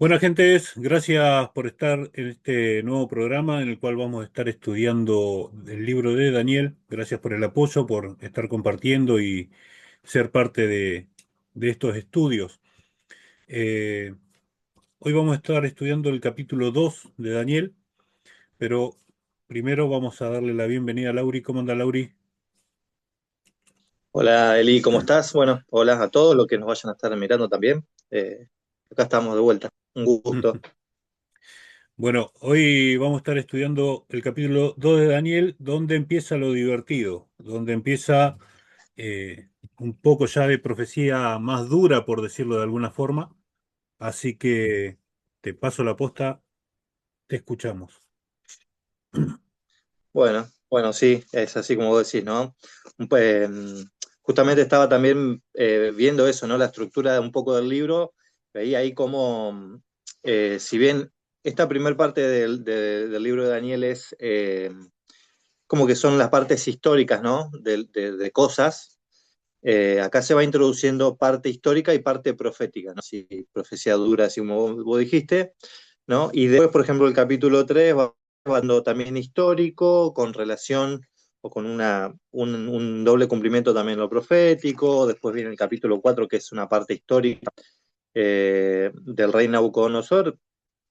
Buenas gentes, gracias por estar en este nuevo programa en el cual vamos a estar estudiando el libro de Daniel. Gracias por el apoyo, por estar compartiendo y ser parte de estos estudios. Eh, Hoy vamos a estar estudiando el capítulo 2 de Daniel, pero primero vamos a darle la bienvenida a Lauri. ¿Cómo anda, Lauri? Hola Eli, ¿cómo estás? Bueno, hola a todos los que nos vayan a estar mirando también. Acá estamos de vuelta. Un gusto. Bueno, hoy vamos a estar estudiando el capítulo 2 de Daniel, donde empieza lo divertido, donde empieza un poco ya de profecía más dura, por decirlo de alguna forma. Así que te paso la posta, te escuchamos. Bueno, sí, es así como vos decís, ¿no? Pues, justamente estaba también viendo eso, ¿no? La estructura un poco del libro. Veía ahí como, si bien esta primer parte del libro de Daniel es como que son las partes históricas, ¿no? De cosas. Acá se va introduciendo parte histórica y parte profética, ¿no? Si profecía dura, así como vos dijiste, ¿no? Y después, por ejemplo, el capítulo 3 va hablando también histórico, con relación o con un doble cumplimiento también lo profético. Después viene el capítulo 4 que es una parte histórica del rey Nabucodonosor,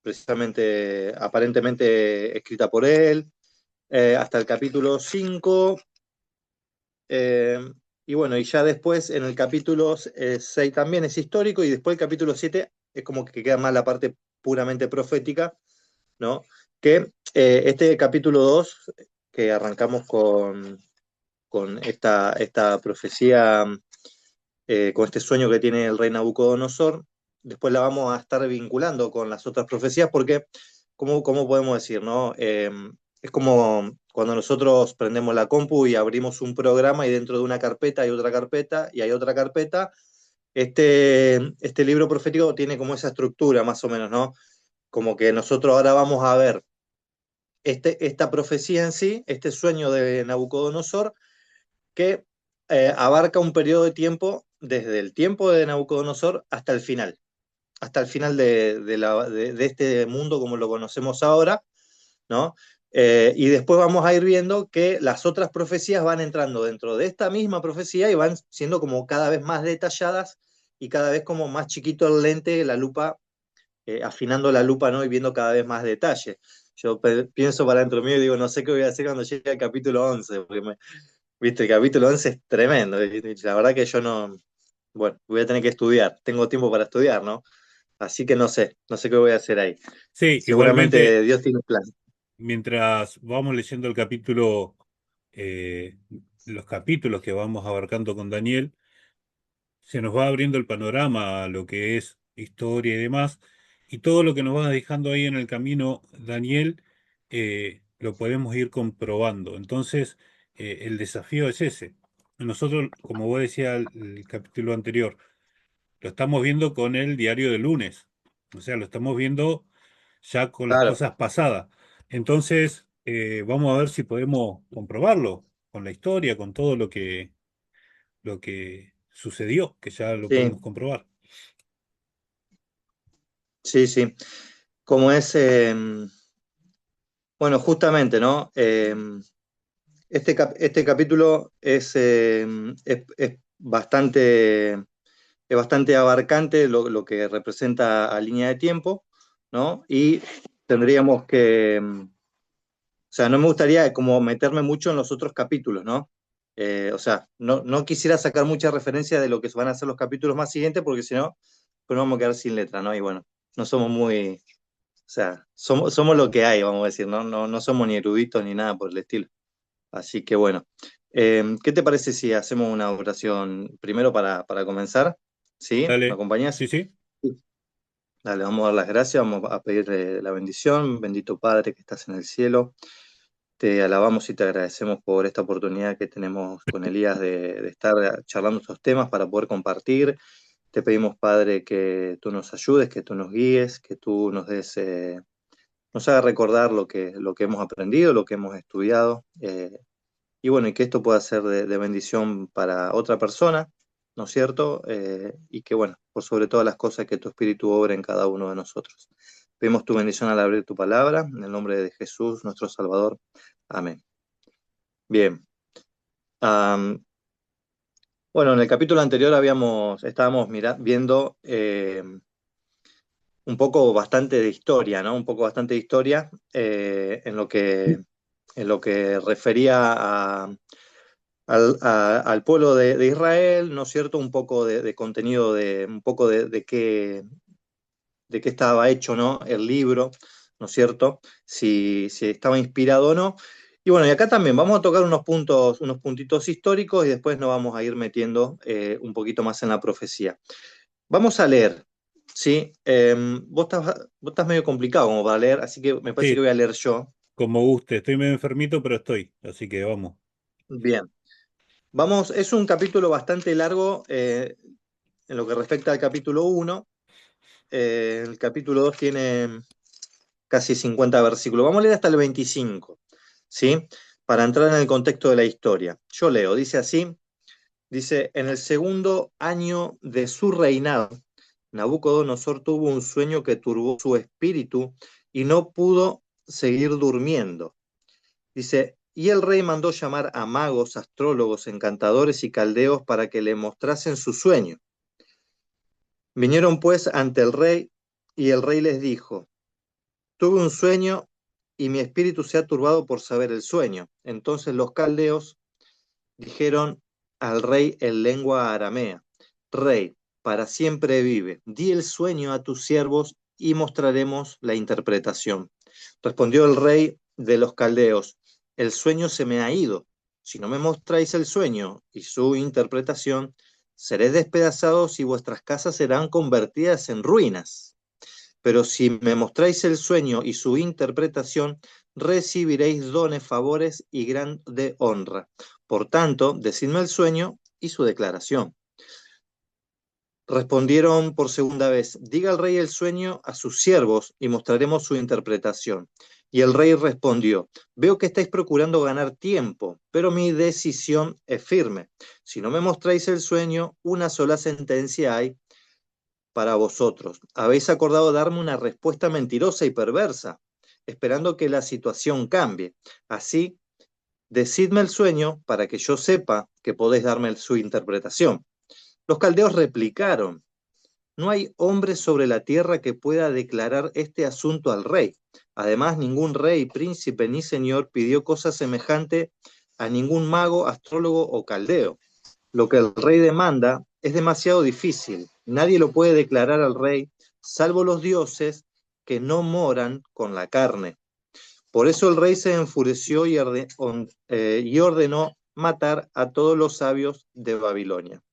precisamente, aparentemente escrita por él. Hasta el capítulo 5 eh, y bueno, y ya después en el capítulo 6 también es histórico, y después el capítulo 7 es como que queda más la parte puramente profética, ¿no? Que este capítulo 2 que arrancamos con esta profecía, con este sueño que tiene el rey Nabucodonosor, después la vamos a estar vinculando con las otras profecías porque, ¿cómo podemos decir, no? Es como cuando nosotros prendemos la compu y abrimos un programa y dentro de una carpeta hay otra carpeta y hay otra carpeta. Este libro profético tiene como esa estructura más o menos, ¿no? Como que nosotros ahora vamos a ver esta profecía en sí, este sueño de Nabucodonosor, que abarca un periodo de tiempo desde el tiempo de Nabucodonosor hasta el final de este mundo como lo conocemos ahora, ¿no? Y después vamos a ir viendo que las otras profecías van entrando dentro de esta misma profecía y van siendo como cada vez más detalladas y cada vez como más chiquito el lente, la lupa, afinando la lupa, ¿no? Y viendo cada vez más detalle. Yo pienso para dentro mío y digo, no sé qué voy a hacer cuando llegue al capítulo 11 porque viste, el capítulo 11 es tremendo. Y la verdad que yo no, bueno, voy a tener que estudiar, tengo tiempo para estudiar, ¿no? Así que no sé qué voy a hacer ahí. Sí, igualmente, Seguramente Dios tiene un plan. mientras vamos leyendo el capítulo, eh, los capítulos que vamos abarcando con Daniel, se nos va abriendo el panorama a lo que es historia y demás, y todo lo que nos va dejando ahí en el camino, Daniel, lo podemos ir comprobando. Entonces, el desafío es ese. Nosotros, como vos decía el capítulo anterior, lo estamos viendo con el diario de lunes, o sea, lo estamos viendo ya con las Claro, cosas pasadas. Entonces, vamos a ver si podemos comprobarlo con la historia, con todo lo que sucedió, que ya lo sí, podemos comprobar. sí, sí. Como es, bueno, justamente, ¿no? Este capítulo es bastante abarcante lo que representa a línea de tiempo, ¿no? Y tendríamos o sea, no me gustaría como meterme mucho en los otros capítulos, ¿no? O sea, no quisiera sacar mucha referencia de lo que van a ser los capítulos más siguientes, porque si no, pues nos vamos a quedar sin letra, ¿no? Y bueno, no somos muy, o sea, somos lo que hay, vamos a decir, ¿no? No somos ni eruditos ni nada por el estilo. Así que bueno, ¿qué te parece si hacemos una oración primero para comenzar? ¿Sí? ¿Me Dale, acompañas? sí, sí. Sí. Dale, vamos a dar las gracias, vamos a pedir la bendición. Bendito Padre que estás en el cielo, te alabamos y te agradecemos por esta oportunidad que tenemos con Elías de estar charlando estos temas para poder compartir. Te pedimos, Padre, que tú nos ayudes, que tú nos guíes, que tú nos hagas recordar lo que hemos aprendido, lo que hemos estudiado. Y bueno, y que esto pueda ser de bendición para otra persona, ¿no es cierto? Y que bueno, por sobre todas las cosas, que tu Espíritu obre en cada uno de nosotros. Pedimos tu bendición al abrir tu palabra, en el nombre de Jesús, nuestro Salvador. Amén. Bien. Am, bueno, en el capítulo anterior estábamos viendo un poco bastante de historia, ¿no? Un poco bastante de historia en lo que refería al pueblo de Israel, ¿no es cierto? Un poco de contenido, un poco de qué estaba hecho, ¿no? El libro, ¿no es cierto? Si estaba inspirado o no. Y bueno, y acá también vamos a tocar unos puntitos históricos y después nos vamos a ir metiendo un poquito más en la profecía. Vamos a leer, ¿sí? Vos estás medio complicado como para leer, así que me parece que Sí, voy a leer yo. como guste. Estoy medio enfermito, pero estoy. Así que vamos. Bien. Vamos, es un capítulo bastante largo en lo que respecta al capítulo 1. El capítulo 2 tiene casi 50 versículos. Vamos a leer hasta el 25, ¿sí? Para entrar en el contexto de la historia. Yo leo, dice así, dice, en el segundo año de su reinado, Nabucodonosor tuvo un sueño que turbó su espíritu y no pudo seguir durmiendo. Dice, y el rey mandó llamar a magos, astrólogos, encantadores y caldeos para que le mostrasen su sueño. Vinieron pues ante el rey y el rey les dijo, tuve un sueño y mi espíritu se ha turbado por saber el sueño. Entonces los caldeos dijeron al rey en lengua aramea, Rey, para siempre vive, di el sueño a tus siervos y mostraremos la interpretación. Respondió el rey de los caldeos, el sueño se me ha ido. Si no me mostráis el sueño y su interpretación, seréis despedazados y vuestras casas serán convertidas en ruinas. Pero si me mostráis el sueño y su interpretación, recibiréis dones, favores y grande honra. Por tanto, decidme el sueño y su declaración. Respondieron por segunda vez, diga el rey el sueño a sus siervos y mostraremos su interpretación. Y el rey respondió, veo que estáis procurando ganar tiempo, pero mi decisión es firme. Si no me mostráis el sueño, una sola sentencia hay para vosotros. Habéis acordado darme una respuesta mentirosa y perversa, esperando que la situación cambie. Así, decidme el sueño para que yo sepa que podéis darme su interpretación. Los caldeos replicaron, no hay hombre sobre la tierra que pueda declarar este asunto al rey. Además, ningún rey, príncipe ni señor pidió cosa semejante a ningún mago, astrólogo o caldeo. Lo que el rey demanda es demasiado difícil. Nadie lo puede declarar al rey, salvo los dioses que no moran con la carne. Por eso el rey se enfureció y ordenó matar a todos los sabios de Babilonia.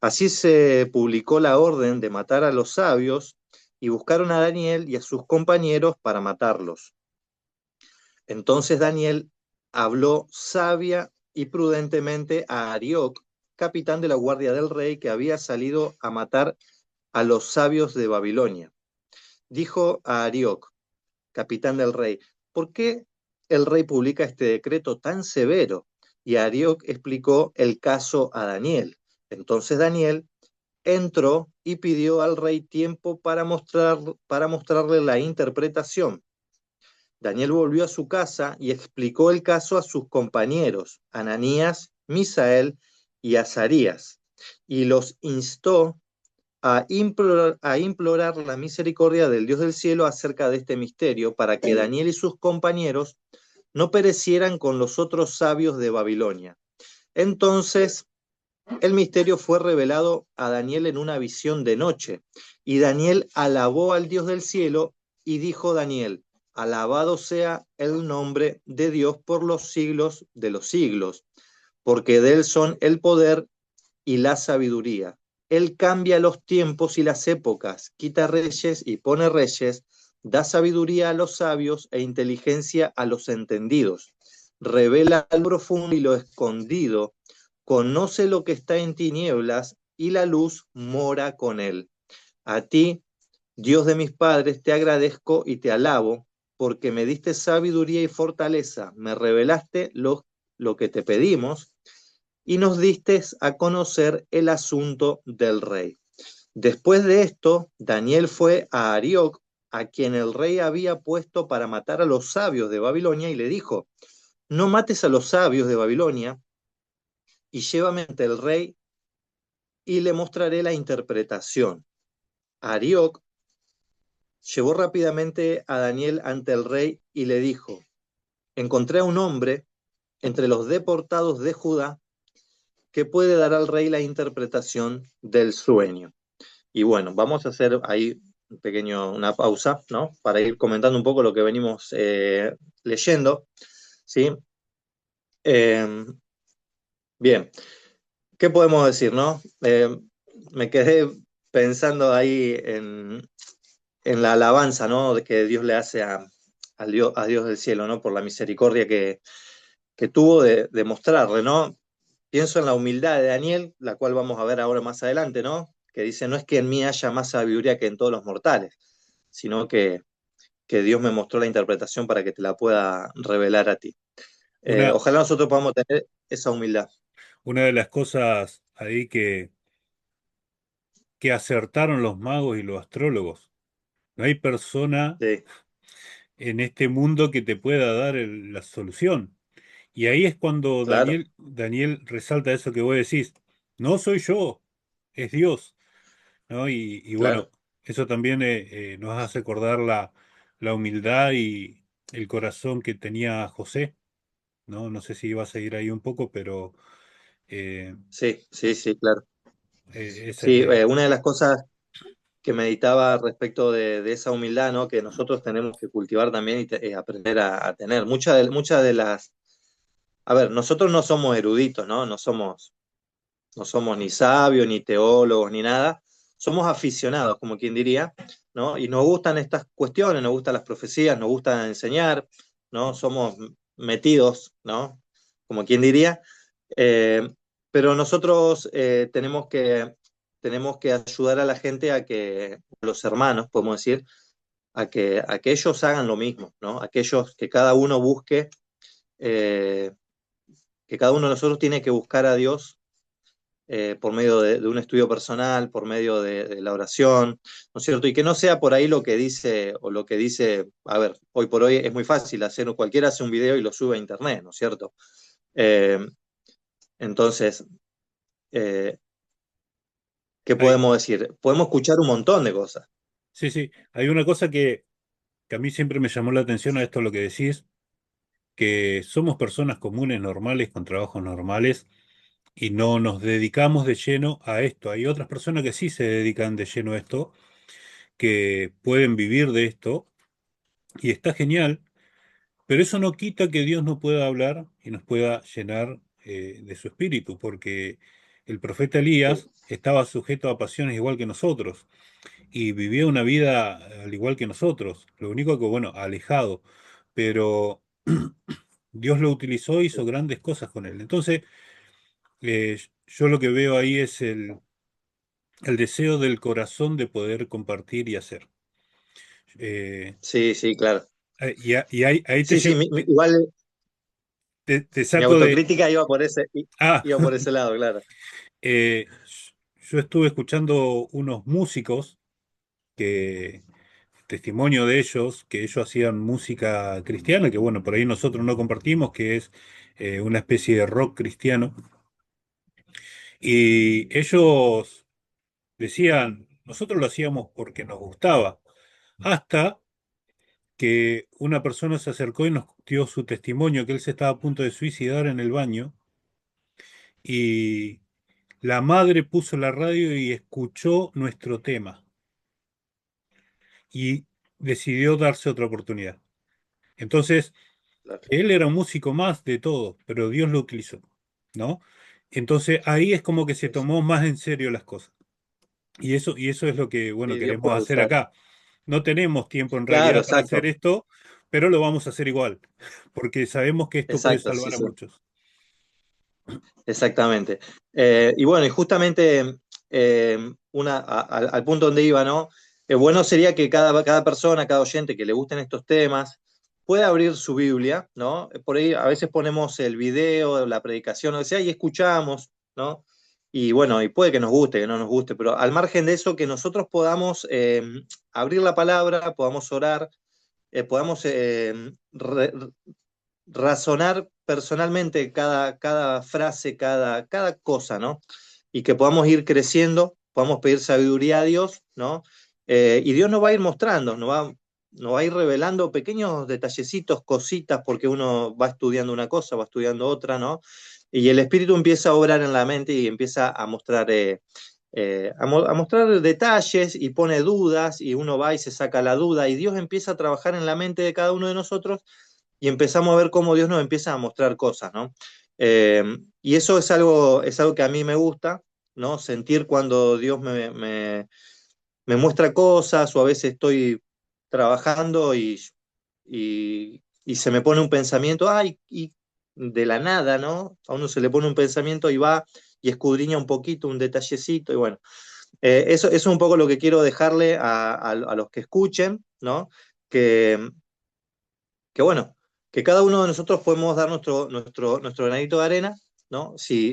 Así se publicó la orden de matar a los sabios y buscaron a Daniel y a sus compañeros para matarlos. Entonces Daniel habló sabia y prudentemente a Arioc, capitán de la guardia del rey, que había salido a matar a los sabios de Babilonia. Dijo a Arioc, capitán del rey, ¿por qué el rey publica este decreto tan severo? Y Arioc explicó el caso a Daniel. Entonces Daniel entró y pidió al rey tiempo para mostrarle la interpretación. Daniel volvió a su casa y explicó el caso a sus compañeros, Ananías, Misael y Azarías, y los instó a implorar la misericordia del Dios del cielo acerca de este misterio, para que Daniel y sus compañeros no perecieran con los otros sabios de Babilonia. Entonces el misterio fue revelado a Daniel en una visión de noche, y Daniel alabó al Dios del cielo, y dijo Daniel, alabado sea el nombre de Dios por los siglos de los siglos, porque de él son el poder y la sabiduría. Él cambia los tiempos y las épocas, quita reyes y pone reyes, da sabiduría a los sabios e inteligencia a los entendidos, revela lo profundo y lo escondido, conoce lo que está en tinieblas y la luz mora con él. A ti, Dios de mis padres, te agradezco y te alabo, porque me diste sabiduría y fortaleza, me revelaste lo que te pedimos y nos distes a conocer el asunto del rey. Después de esto, Daniel fue a Arioc, a quien el rey había puesto para matar a los sabios de Babilonia, y le dijo, no mates a los sabios de Babilonia, y llévame ante el rey, y le mostraré la interpretación. Arioc llevó rápidamente a Daniel ante el rey y le dijo, encontré a un hombre entre los deportados de Judá que puede dar al rey la interpretación del sueño. Y bueno, vamos a hacer ahí una pausa, ¿no? Para ir comentando un poco lo que venimos leyendo, ¿sí? Eh, Bien, ¿qué podemos decir, no? Me quedé pensando ahí en la alabanza, ¿no? Que Dios le hace a Dios del cielo, ¿no? Por la misericordia que tuvo de mostrarle, ¿no? Pienso en la humildad de Daniel, la cual vamos a ver ahora más adelante, ¿no? Que dice, no es que en mí haya más sabiduría que en todos los mortales, sino que Dios me mostró la interpretación para que te la pueda revelar a ti. Una, Ojalá nosotros podamos tener esa humildad. una de las cosas ahí que acertaron los magos y los astrólogos. No hay persona Sí, en este mundo que te pueda dar la solución. Y ahí es cuando claro, Daniel resalta eso que vos decís, no soy yo, es Dios, ¿no? Y bueno, claro. eso también nos hace acordar la humildad y el corazón que tenía José, ¿no? No sé si iba a seguir ahí un poco, pero eh, Sí, sí, sí, claro. esa es Sí, la idea. una de las cosas que meditaba respecto de esa humildad, ¿no? Que nosotros tenemos que cultivar también y aprender a tener. Muchas de las... A ver, nosotros no somos eruditos, ¿no? No somos ni sabios, ni teólogos, ni nada. Somos aficionados, como quien diría, ¿no? Y nos gustan estas cuestiones, nos gustan las profecías, nos gusta enseñar, ¿no? Somos metidos, ¿no? Como quien diría. Eh, pero nosotros tenemos que ayudar a la gente a los hermanos, podemos decir, a que ellos hagan lo mismo, ¿no? Aquellos que cada uno busque, eh, que cada uno de nosotros tiene que buscar a Dios por medio de un estudio personal, por medio de la oración, ¿no es cierto? Y que no sea por ahí lo que dice, o lo que dice, a ver, hoy por hoy es muy fácil hacer, cualquiera hace un video y lo sube a internet, ¿no es cierto? Eh, entonces, eh, ¿qué Hay, podemos decir? Podemos escuchar un montón de cosas. sí, sí, hay una cosa que a mí siempre me llamó la atención a esto lo que decís, que somos personas comunes, normales, con trabajos normales, y no nos dedicamos de lleno a esto. Hay otras personas que sí se dedican de lleno a esto, que pueden vivir de esto, y está genial, pero eso no quita que Dios no pueda hablar y nos pueda llenar de su espíritu, porque el profeta Sí, Elías estaba sujeto a pasiones igual que nosotros y vivía una vida al igual que nosotros, lo único que, bueno, alejado, pero Dios lo utilizó, hizo grandes cosas con él. Entonces, yo lo que veo ahí es el deseo del corazón de poder compartir y hacer. Eh, sí, sí, claro. y ahí Sí, sí, igual te mi saco de... autocrítica Ah, iba por ese lado, claro. eh, yo estuve escuchando unos músicos que, testimonio de ellos, que ellos hacían música cristiana, que bueno, por ahí nosotros no compartimos, que es una especie de rock cristiano. Y ellos decían, nosotros lo hacíamos porque nos gustaba, hasta que una persona se acercó y nos dio su testimonio, que él se estaba a punto de suicidar en el baño, y la madre puso la radio y escuchó nuestro tema, y decidió darse otra oportunidad. Entonces, Claro. él era un músico más de todo, pero Dios lo utilizó, ¿no? Entonces ahí es como que se Sí, sí. tomó más en serio las cosas. Y eso es lo que, bueno, Sí, Dios queremos puede hacer usar. acá. No tenemos tiempo en Claro, realidad para hacer exacto, esto, pero lo vamos a hacer igual, porque sabemos que esto puede exacto, sí, salvar a sí. muchos. Exactamente. Y bueno, y justamente al punto donde iba, ¿no? Bueno sería que cada persona, cada oyente que le gusten estos temas, puede abrir su Biblia, ¿no? Por ahí a veces ponemos el video, la predicación, o sea, y escuchamos, ¿no? Y bueno, y puede que nos guste, que no nos guste, pero al margen de eso, que nosotros podamos abrir la palabra, podamos orar, podamos razonar personalmente cada frase, cada cosa, ¿no? Y que podamos ir creciendo, podamos pedir sabiduría a Dios, ¿no? Y Dios nos va a ir mostrando, nos va a ir revelando pequeños detallecitos, cositas, porque uno va estudiando una cosa, va estudiando otra, ¿no? Y el Espíritu empieza a obrar en la mente y empieza a mostrar, a mostrar detalles y pone dudas y uno va y se saca la duda y Dios empieza a trabajar en la mente de cada uno de nosotros y empezamos a ver cómo Dios nos empieza a mostrar cosas, ¿no? Eh, y eso es algo que a mí me gusta, ¿no? Sentir cuando Dios me muestra cosas o a veces estoy trabajando y se me pone un pensamiento, ay, y de la nada, ¿no? A uno se le pone un pensamiento y va y escudriña un poquito, un detallecito, y bueno, eso es un poco lo que quiero dejarle a los que escuchen, ¿no? Que, que bueno, que cada uno de nosotros podemos dar nuestro granito de arena, ¿no? Si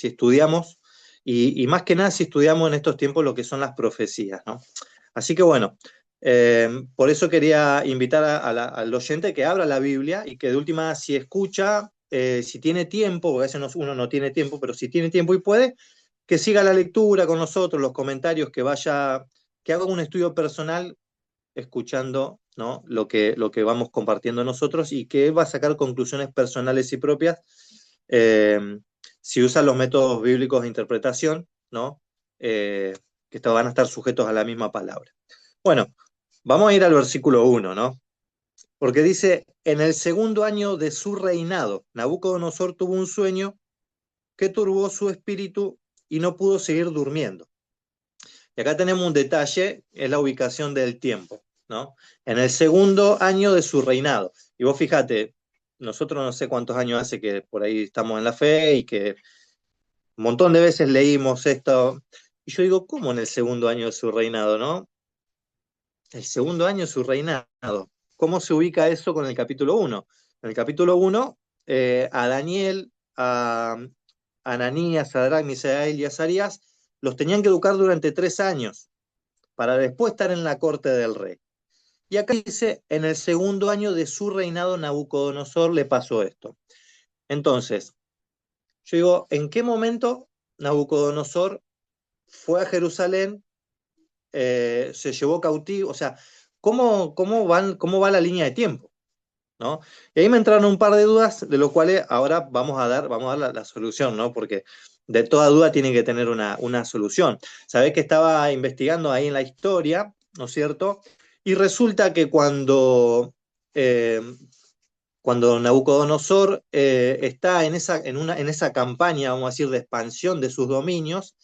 estudiamos, y más que nada si estudiamos en estos tiempos lo que son las profecías, ¿no? Así que bueno, por eso quería invitar al oyente que abra la Biblia y que de última, si escucha, si tiene tiempo, porque a veces uno no tiene tiempo, pero si tiene tiempo y puede, que siga la lectura con nosotros, los comentarios, que haga un estudio personal escuchando, ¿no? Lo que vamos compartiendo nosotros y que va a sacar conclusiones personales y propias eh, si usa los métodos bíblicos de interpretación, ¿no? Que van a estar sujetos a la misma palabra. Bueno, vamos a ir al versículo 1, ¿no? Porque dice, en el segundo año de su reinado, Nabucodonosor tuvo un sueño que turbó su espíritu y no pudo seguir durmiendo. Y acá tenemos un detalle, es la ubicación del tiempo, ¿no? En el segundo año de su reinado. Y vos fíjate, nosotros no sé cuántos años hace que por ahí estamos en la fe y que un montón de veces leímos esto. Y yo digo, ¿cómo en el segundo año de su reinado, no? El segundo año de su reinado. ¿Cómo se ubica eso con el capítulo 1? En el capítulo 1, a Daniel, a Ananías, Sadrach, Misael y Azarías los tenían que educar durante 3 años para después estar en la corte del rey. Y acá dice, en el segundo año de su reinado, Nabucodonosor le pasó esto. Entonces, yo digo, ¿en qué momento Nabucodonosor fue a Jerusalén, se llevó cautivo? O sea, ¿cómo va la línea de tiempo? ¿No? Y ahí me entraron un par de dudas, de lo cuales ahora vamos a dar la solución, ¿no? Porque de toda duda tiene que tener una solución. Sabés que estaba investigando ahí en la historia, ¿no es cierto? Y resulta que cuando Nabucodonosor está en esa campaña, vamos a decir, de expansión de sus dominios,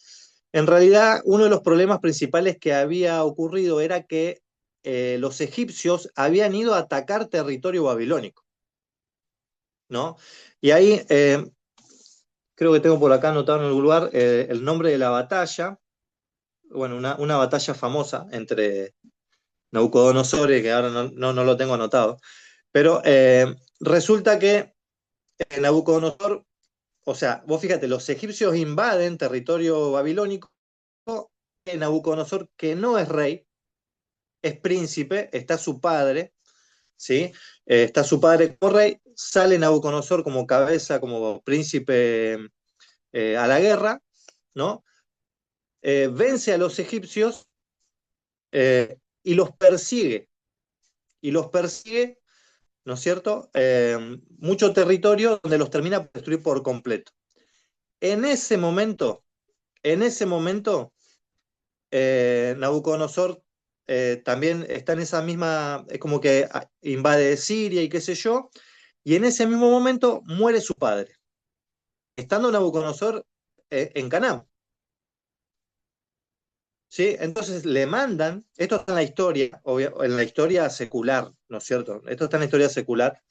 en realidad uno de los problemas principales que había ocurrido era que los egipcios habían ido a atacar territorio babilónico, ¿no? Y ahí creo que tengo por acá anotado en algún lugar el nombre de la batalla, bueno, una batalla famosa entre Nabucodonosor, que ahora no lo tengo anotado, pero resulta que Nabucodonosor, o sea, vos fíjate, los egipcios invaden territorio babilónico, Nabucodonosor, que no es rey, es príncipe, está su padre, ¿sí? Está su padre como rey, sale Nabucodonosor como cabeza, como príncipe a la guerra, ¿no? Vence a los egipcios y y los persigue, ¿no es cierto? Mucho territorio donde los termina por destruir por completo. En ese momento, en ese momento, Nabucodonosor también está en esa misma, es como que invade Siria y qué sé yo, y en ese mismo momento muere su padre, estando Nabucodonosor en Canaán. ¿Sí? Entonces le mandan, esto está en la historia, en la historia secular, ¿no es cierto? Esto está en la historia secular,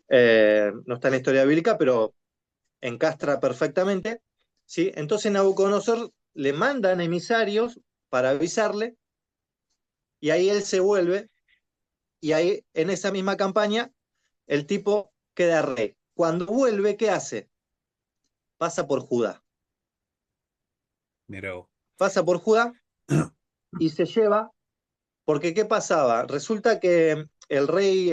no está en la historia bíblica, pero encastra perfectamente, ¿sí? Entonces Nabucodonosor le mandan emisarios para avisarle, y ahí él se vuelve y ahí en esa misma campaña el tipo queda rey. Cuando vuelve, ¿qué hace? Pasa por Judá. Mira vos. Pasa por Judá y se lleva, porque ¿qué pasaba? Resulta que el rey,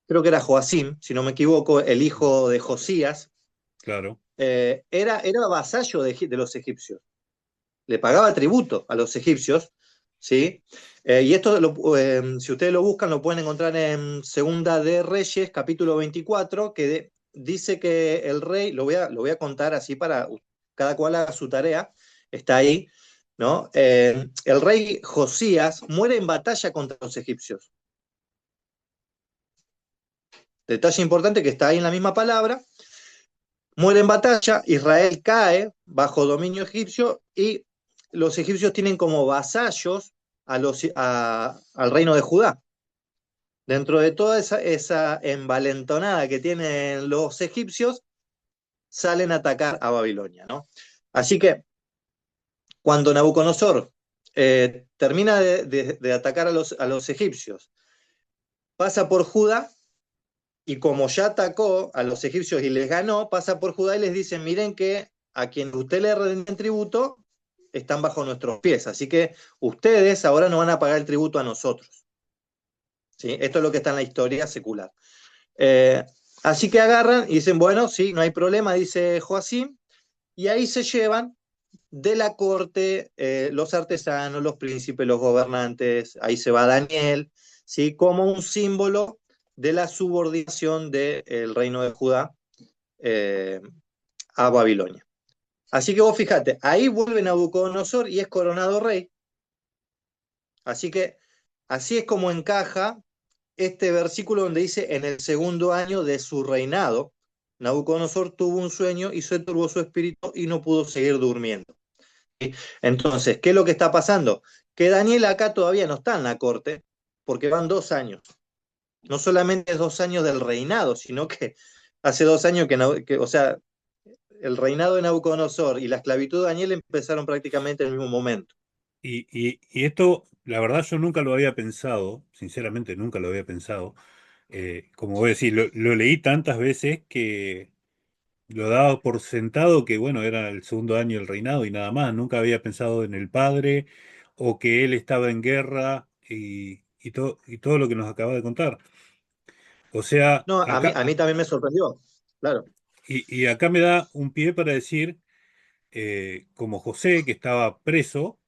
creo que era Joacim, si no me equivoco, el hijo de Josías, Claro. era vasallo de los egipcios. Le pagaba tributo a los egipcios, ¿sí? Y esto, si ustedes lo buscan, lo pueden encontrar en Segunda de Reyes, capítulo 24, que dice que el rey, lo voy a contar así para cada cual haga su tarea, está ahí, ¿no? El rey Josías muere en batalla contra los egipcios. Detalle importante que está ahí en la misma palabra. Muere en batalla, Israel cae bajo dominio egipcio y los egipcios tienen como vasallos al reino de Judá. Dentro de toda esa envalentonada que tienen los egipcios, salen a atacar a Babilonia, ¿no? Así que cuando Nabucodonosor termina de atacar a los egipcios, pasa por Judá y como ya atacó a los egipcios y les ganó, pasa por Judá y les dice, miren que a quien usted le rinden tributo están bajo nuestros pies, así que ustedes ahora no van a pagar el tributo a nosotros. ¿Sí? Esto es lo que está en la historia secular. Eh, Así que agarran y dicen, bueno, sí, no hay problema, dice Joacim, y ahí se llevan de la corte los artesanos, los príncipes, los gobernantes, ahí se va Daniel, ¿sí? Como un símbolo de la subordinación del reino de Judá eh, a Babilonia. Así que vos fíjate, ahí vuelve Nabucodonosor y es coronado rey. Así que así es como encaja este versículo donde dice, en el segundo año de su reinado, Nabucodonosor tuvo un sueño y se turbó su espíritu y no pudo seguir durmiendo. ¿Sí? Entonces, ¿qué es lo que está pasando? Que Daniel acá todavía no está en la corte, porque van 2 años. No solamente es 2 años del reinado, sino que hace 2 años o sea, el reinado de Nabucodonosor y la esclavitud de Daniel empezaron prácticamente en el mismo momento. Y esto, la verdad, yo nunca lo había pensado, sinceramente nunca lo había pensado. Como voy a decir, lo leí tantas veces que lo daba por sentado que, bueno, era el segundo año del reinado y nada más. Nunca había pensado en el padre o que él estaba en guerra y todo lo que nos acaba de contar. O sea, No, a mí, acá, a mí también me sorprendió, claro. y acá me da un pie para decir, como José, que estaba preso,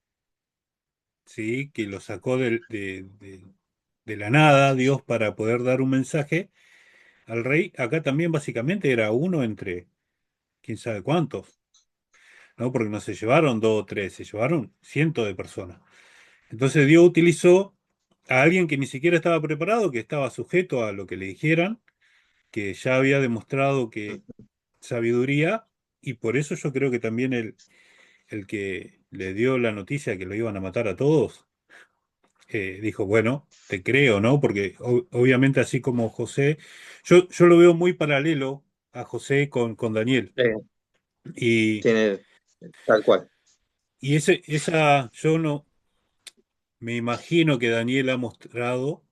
¿sí? Que lo sacó de la nada Dios para poder dar un mensaje al rey, acá también básicamente era uno entre quién sabe cuántos, ¿no? Porque no se llevaron dos o tres, se llevaron cientos de personas. Entonces Dios utilizó a alguien que ni siquiera estaba preparado, que estaba sujeto a lo que le dijeran, que ya había demostrado que sabiduría, y por eso yo creo que también el que le dio la noticia que lo iban a matar a todos, dijo, bueno, te creo, ¿no? Porque obviamente así como José, yo lo veo muy paralelo a José con Daniel. Eh, Y, Tiene tal cual. yo no me imagino que Daniel ha mostrado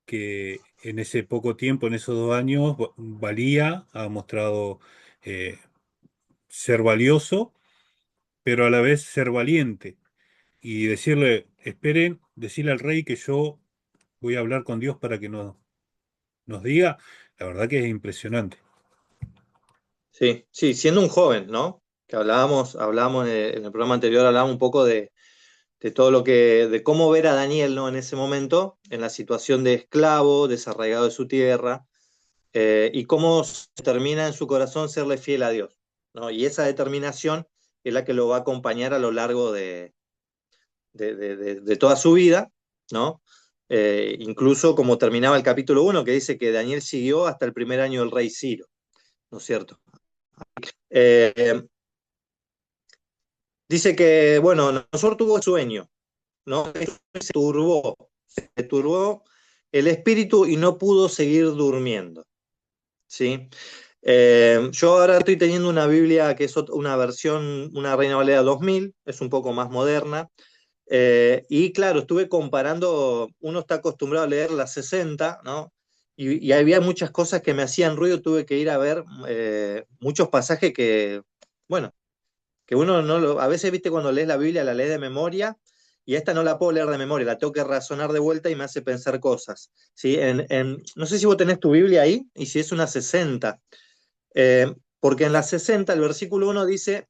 que en ese poco tiempo, en esos 2 años, valía, ha mostrado eh, ser valioso, pero a la vez ser valiente. Y decirle, esperen, decirle al rey que yo voy a hablar con Dios para que nos diga, la verdad que es impresionante. Sí, sí, siendo un joven, ¿no? Que hablábamos en el programa anterior, hablábamos un poco de todo de cómo ver a Daniel, ¿no? En ese momento, en la situación de esclavo, desarraigado de su tierra, y cómo termina en su corazón serle fiel a Dios, ¿no? Y esa determinación es la que lo va a acompañar a lo largo de toda su vida, ¿no? Incluso como terminaba el capítulo 1, que dice que Daniel siguió hasta el primer año del rey Ciro, ¿no es cierto? Eh, Dice que, bueno, nosotros tuvo sueño, ¿no? Se turbó el espíritu y no pudo seguir durmiendo, ¿sí? Yo ahora estoy teniendo una Biblia que es una versión, una Reina Valera 2000, es un poco más moderna, Y claro, estuve comparando, uno está acostumbrado a leer las 60, ¿no? Y había muchas cosas que me hacían ruido, tuve que ir a ver muchos pasajes que, bueno, que uno no lo, a veces, viste, cuando lees la Biblia, la lees de memoria, y esta no la puedo leer de memoria, la tengo que razonar de vuelta y me hace pensar cosas, ¿sí? No sé si vos tenés tu Biblia ahí, y si es una 60, porque en la 60 el versículo 1 dice,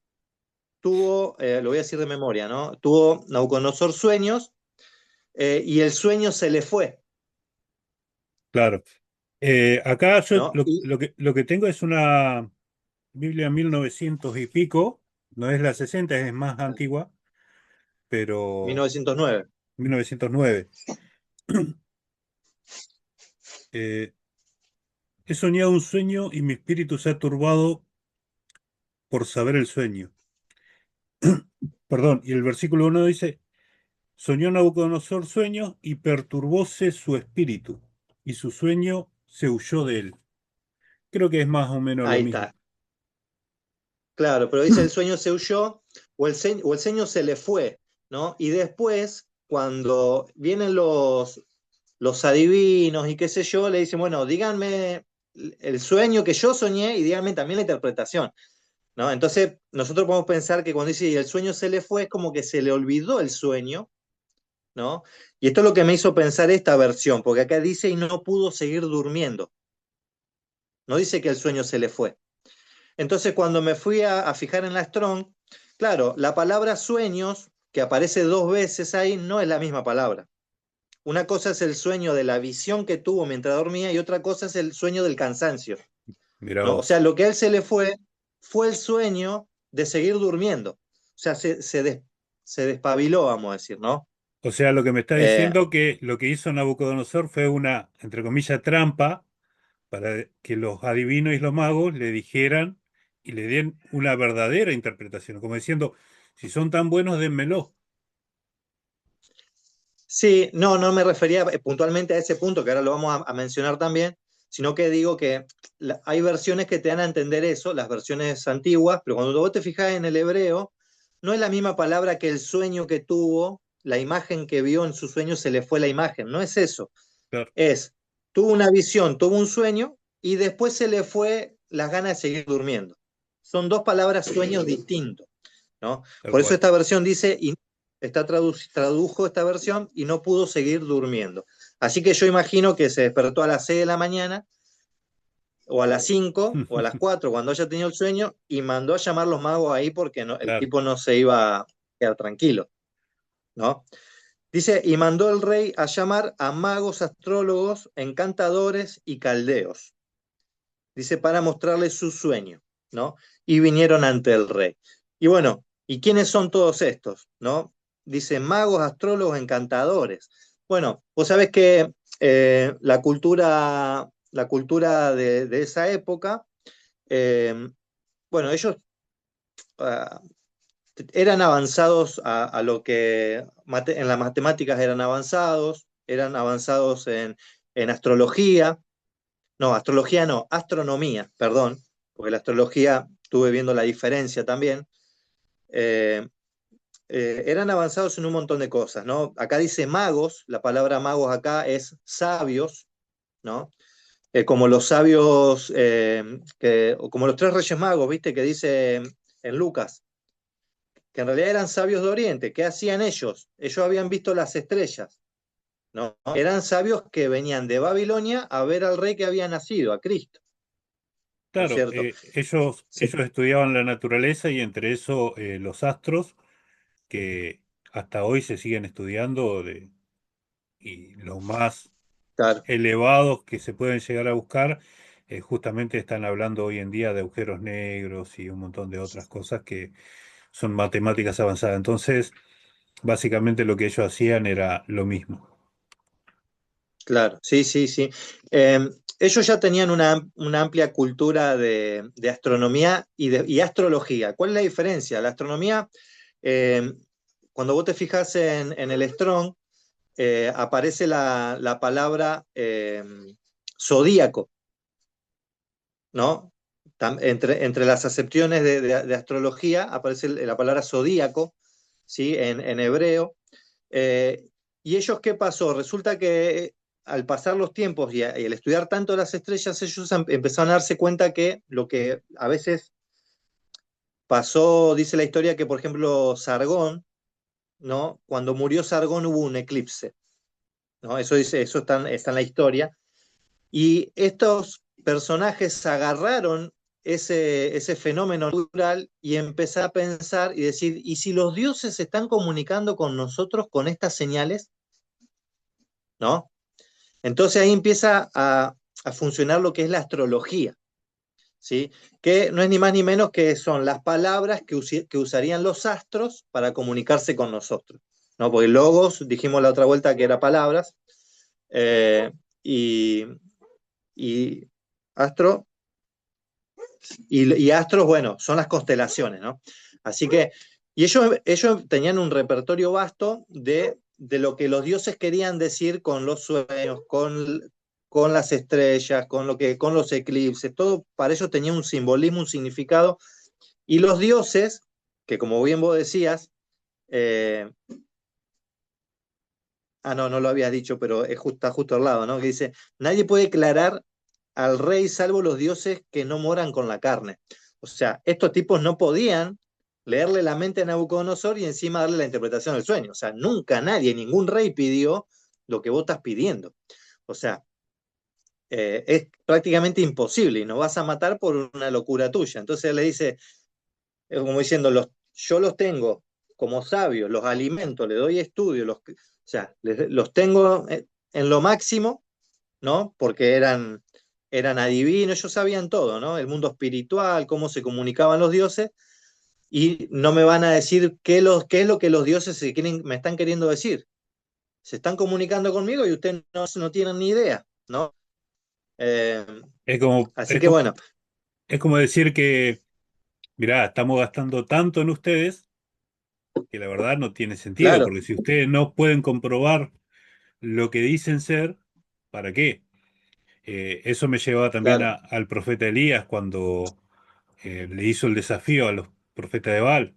lo voy a decir de memoria, ¿no? Tuvo Nabucodonosor sueños, y el sueño se le fue, Claro. Acá yo ¿no? Y lo que tengo es una Biblia 1900 y pico, no es la 60, es más antigua, pero 1909. 1909. Eh, He soñado un sueño y mi espíritu se ha turbado por saber el sueño. Perdón, y el versículo 1 dice, soñó Nabucodonosor sueños y perturbóse su espíritu, y su sueño se huyó de él. Creo que es más o menos lo Ahí mismo. está, claro, pero dice el sueño se huyó o el sueño se le fue, ¿no? Y después, cuando vienen los adivinos y qué sé yo, le dicen, bueno, díganme el sueño que yo soñé y díganme también la interpretación, ¿no? Entonces, nosotros podemos pensar que cuando dice y el sueño se le fue, es como que se le olvidó el sueño, ¿no? Y esto es lo que me hizo pensar esta versión, porque acá dice y no pudo seguir durmiendo, no dice que el sueño se le fue. Entonces, cuando me fui a fijar en la Strong, claro, la palabra sueños, que aparece dos veces ahí, no es la misma palabra. Una cosa es el sueño de la visión que tuvo mientras dormía y otra cosa es el sueño del cansancio, Mira ¿no? O vos. sea, lo que a él se le fue el sueño de seguir durmiendo. O sea, se despabiló, vamos a decir, ¿no? O sea, lo que me está Eh, diciendo que lo que hizo Nabucodonosor fue una, entre comillas, trampa para que los adivinos y los magos le dijeran y le den una verdadera interpretación, como diciendo, si son tan buenos, dénmelo. Sí, no, no me refería puntualmente a ese punto, que ahora lo vamos a mencionar también, sino que digo que hay versiones que te dan a entender eso, las versiones antiguas, pero cuando vos te fijas en el hebreo, no es la misma palabra que el sueño que tuvo, la imagen que vio en su sueño se le fue la imagen, no es eso, Claro, es, tuvo una visión, tuvo un sueño y después se le fue las ganas de seguir durmiendo. Son dos palabras sueños distintos, ¿no? tal Por eso cual. esta versión dice, y tradujo esta versión y no pudo seguir durmiendo. Así que yo imagino que se despertó a las 6 de la mañana, o a las 5 o a las 4 cuando haya tenido el sueño, y mandó a llamar los magos ahí porque no, el Claro, tipo no se iba a quedar tranquilo, ¿no? Dice, y mandó el rey a llamar a magos, astrólogos, encantadores y caldeos. Dice, para mostrarles su sueño, ¿no? Y vinieron ante el rey. Y bueno, ¿y quiénes son todos estos, no? Dice, magos, astrólogos, encantadores. Bueno, vos sabés que la cultura de esa época, eh, bueno, ellos uh, eran avanzados a lo que en las matemáticas eran avanzados en astrología, no, astrología no, astronomía, perdón, porque la astrología estuve viendo la diferencia también. Eh, Eran avanzados en un montón de cosas, ¿no? Acá dice magos, la palabra magos acá es sabios, ¿no? Como los sabios, o como los tres reyes magos, ¿viste? Que dice en Lucas, que en realidad eran sabios de Oriente. ¿Qué hacían ellos? Ellos habían visto las estrellas, ¿no? Eran sabios que venían de Babilonia a ver al rey que había nacido, a Cristo, ¿no es claro. cierto? Sí, Ellos estudiaban la naturaleza y entre eso los astros, que hasta hoy se siguen estudiando y los más claro. elevados que se pueden llegar a buscar, justamente están hablando hoy en día de agujeros negros y un montón de otras cosas que son matemáticas avanzadas. Entonces, básicamente lo que ellos hacían era lo mismo. Claro, sí, sí, sí. Eh, Ellos ya tenían una amplia cultura de astronomía y astrología. ¿Cuál es la diferencia? La astronomía, eh, cuando vos te fijas en el Strong, aparece la palabra zodíaco, ¿no? Entre las acepciones de astrología aparece la palabra zodíaco, ¿sí? En hebreo. Eh, ¿Y ellos qué pasó? Resulta que al pasar los tiempos y al estudiar tanto las estrellas, ellos empezaron a darse cuenta que lo que a veces pasó, dice la historia, que por ejemplo Sargón, ¿no? Cuando murió Sargón hubo un eclipse, ¿no? Eso dice, eso está en la historia. Y estos personajes agarraron ese fenómeno natural y empecé a pensar y decir, ¿y si los dioses se están comunicando con nosotros con estas señales? ¿No? Entonces ahí empieza a funcionar lo que es la astrología, ¿sí? Que no es ni más ni menos que son las palabras que usarían los astros para comunicarse con nosotros, ¿no? Porque logos, dijimos la otra vuelta que era palabras, eh, y, y astro, y astros, bueno, son las constelaciones, ¿no? Así que, y ellos tenían un repertorio vasto de lo que los dioses querían decir con los sueños, con las estrellas, con los eclipses, todo para ellos tenía un simbolismo, un significado, y los dioses, que como bien vos decías, eh, no, no lo habías dicho, pero está justo al lado, ¿no? Que dice, nadie puede declarar al rey salvo los dioses que no moran con la carne. O sea, estos tipos no podían leerle la mente a Nabucodonosor y encima darle la interpretación del sueño. O sea, nunca nadie, ningún rey pidió lo que vos estás pidiendo. O sea, es prácticamente imposible y nos vas a matar por una locura tuya. Entonces él le dice, es como diciendo, yo los tengo como sabios, los alimento, les doy estudio, o sea, los tengo en lo máximo, ¿no? Porque eran adivinos, ellos sabían todo, ¿no? El mundo espiritual, cómo se comunicaban los dioses, y no me van a decir qué es lo que los dioses me están queriendo decir. Se están comunicando conmigo y ustedes no tienen ni idea, ¿no? Eh, Es como, Así es que como, bueno, es como decir que, mirá, estamos gastando tanto en ustedes que la verdad no tiene sentido, claro, porque si ustedes no pueden comprobar lo que dicen ser, ¿para qué? Eso me llevaba también claro, al profeta Elías cuando le hizo el desafío a los profetas de Baal.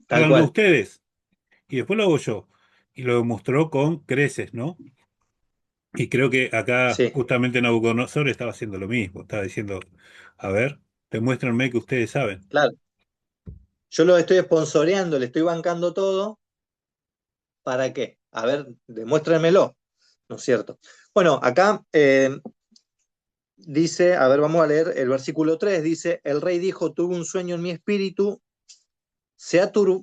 tal Háganlo cual, ustedes y después lo hago yo. Y lo demostró con creces, ¿no? Y creo que acá sí, justamente Nabucodonosor estaba haciendo lo mismo. Estaba diciendo, a ver, demuéstrenme que ustedes saben. claro. Yo lo estoy sponsoreando, le estoy bancando todo, ¿para qué? A ver, demuéstrenmelo, ¿no es cierto? Bueno, acá dice, a ver, vamos a leer el versículo 3 dice, el rey dijo, tuve un sueño en mi espíritu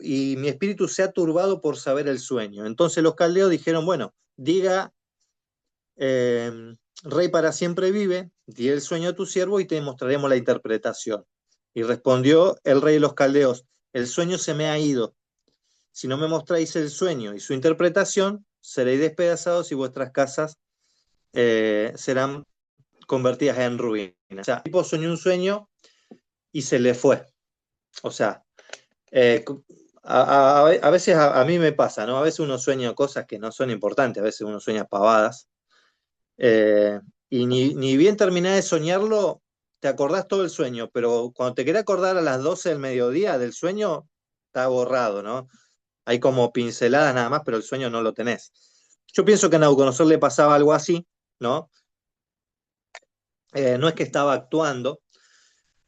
y mi espíritu se ha turbado por saber el sueño. Entonces los caldeos dijeron, bueno, diga, eh, rey para siempre vive, di el sueño a tu siervo y te mostraremos la interpretación. Y respondió el rey de los caldeos, el sueño se me ha ido. Si no me mostráis el sueño y su interpretación, seréis despedazados y vuestras casas serán convertidas en ruinas. O sea, el tipo soñó un sueño y se le fue. O sea, eh, a veces a mí me pasa, ¿no? A veces uno sueña cosas que no son importantes, a veces uno sueña pavadas, eh, y ni bien terminás de soñarlo, te acordás todo el sueño, pero cuando te querés acordar a las 12 del mediodía del sueño, está borrado, ¿no? Hay como pinceladas nada más, pero el sueño no lo tenés. Yo pienso que a Nabucodonosor le pasaba algo así, ¿no? No es que estaba actuando,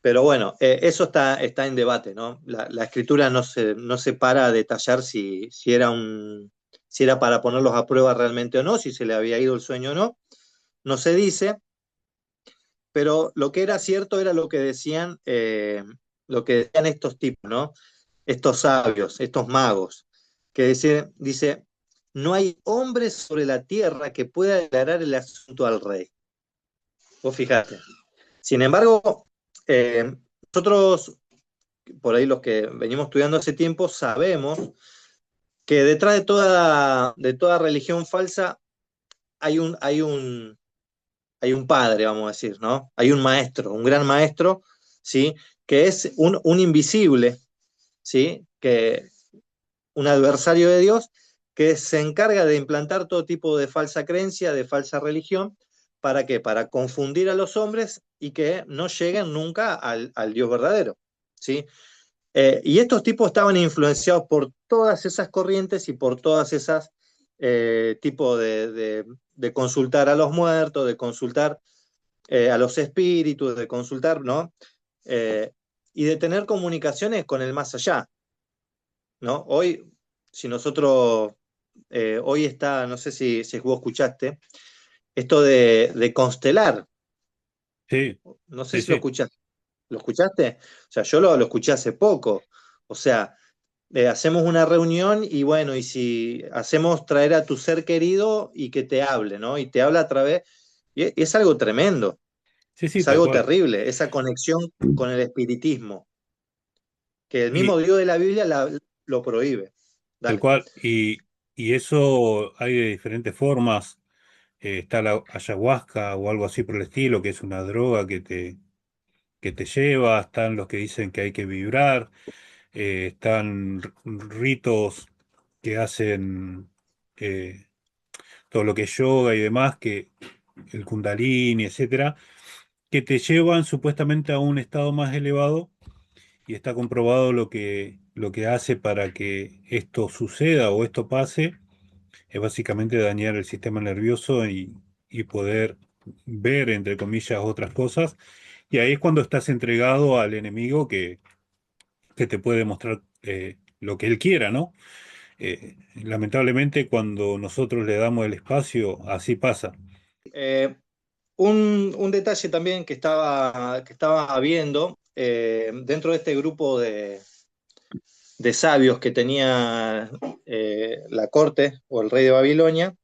pero bueno, eso está en debate, ¿no? La escritura no se para a detallar si era para ponerlos a prueba realmente o no, si se le había ido el sueño o no. No se dice, pero lo que era cierto era lo que decían estos tipos, ¿no? Estos sabios, estos magos, que dice, no hay hombre sobre la tierra que pueda declarar el asunto al rey. Vos fijate. Sin embargo, nosotros por ahí los que venimos estudiando hace tiempo, sabemos que detrás de toda religión falsa hay un padre, vamos a decir, ¿no? Hay un maestro, un gran maestro, ¿sí? Que es un invisible, ¿sí? Un adversario de Dios que se encarga de implantar todo tipo de falsa creencia, de falsa religión. ¿Para qué? Para confundir a los hombres y que no lleguen nunca al Dios verdadero, ¿sí? Y estos tipos estaban influenciados por todas esas corrientes y por todas esas tipos de consultar a los muertos, de consultar a los espíritus, de consultar, ¿no? Eh, y de tener comunicaciones con el más allá, ¿no? Hoy, si nosotros, hoy está, no sé si vos escuchaste, esto de constelar, Sí, no sé sí, si lo sí. escuchaste. ¿Lo escuchaste? O sea, yo lo escuché hace poco. O sea, hacemos una reunión y bueno, y si hacemos traer a tu ser querido y que te hable, ¿no? Y te habla a través, y es algo tremendo, Sí, sí, es tal algo cual. terrible, esa conexión con el espiritismo, que el mismo Y Dios de la Biblia lo prohíbe. tal Dale. cual. Y eso hay de diferentes formas. Está la ayahuasca o algo así por el estilo, que es una droga que te lleva. Están los que dicen que hay que vibrar. Están ritos que hacen todo lo que es yoga y demás, que el kundalini, etcétera, que te llevan supuestamente a un estado más elevado y está comprobado lo que hace para que esto suceda o esto pase, es básicamente dañar el sistema nervioso y poder ver, entre comillas, otras cosas. Y ahí es cuando estás entregado al enemigo que te puede mostrar lo que él quiera, ¿no? Lamentablemente, cuando nosotros le damos el espacio, así pasa. Eh, un detalle también que estaba viendo dentro de este grupo de sabios que tenía la corte o el rey de Babilonia,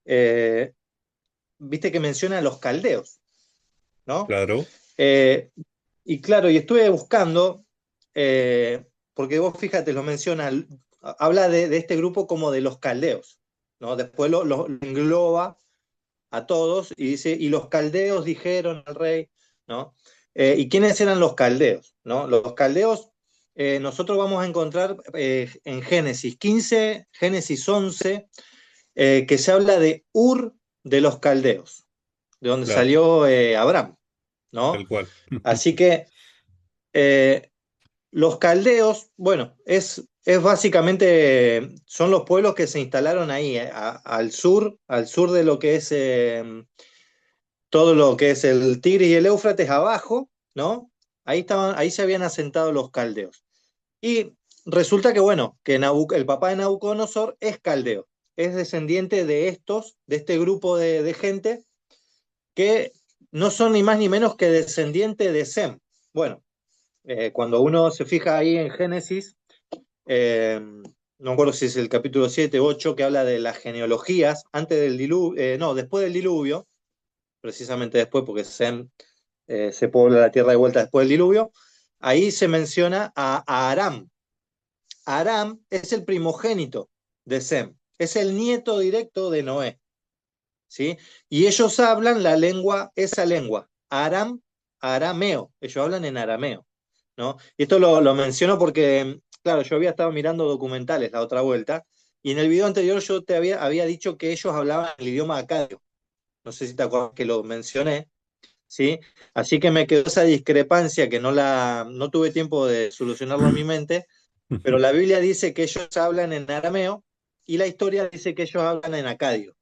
eh, viste que menciona a los caldeos, ¿no? Claro, Eh, y claro, y estuve buscando, porque vos fíjate, lo menciona, habla de este grupo como de los caldeos, ¿no? Después lo engloba a todos y dice, y los caldeos dijeron al rey, ¿no? ¿Y quiénes eran los caldeos? ¿No? Los caldeos, nosotros vamos a encontrar en Génesis 15, Génesis 11, que se habla de Ur de los caldeos, de donde claro, salió Abraham, ¿no? tal cual. Así que eh, los caldeos, bueno, es básicamente, son los pueblos que se instalaron ahí, al sur de lo que es todo lo que es el Tigris y el Éufrates abajo, ¿no? Ahí estaban, ahí se habían asentado los caldeos. Y resulta que, bueno, que el papá de Nabucodonosor es caldeo, es descendiente de estos, de este grupo de gente que no son ni más ni menos que descendiente de Sem. Bueno, cuando uno se fija ahí en Génesis, no me acuerdo si es el capítulo 7 o 8, que habla de las genealogías antes del diluvio, no, después del diluvio, precisamente después, porque Sem se pobla la tierra de vuelta después del diluvio, ahí se menciona a Aram. Aram es el primogénito de Sem, es el nieto directo de Noé, ¿sí? Y ellos hablan la lengua, esa lengua, arameo, ellos hablan en arameo, ¿no? Y esto lo menciono porque, claro, yo había estado mirando documentales la otra vuelta, y en el video anterior yo te había dicho que ellos hablaban el idioma acadio, no sé si te acuerdas que lo mencioné, ¿sí? Así que me quedó esa discrepancia que no tuve tiempo de solucionarlo en mi mente, pero la Biblia dice que ellos hablan en arameo y la historia dice que ellos hablan en acadio.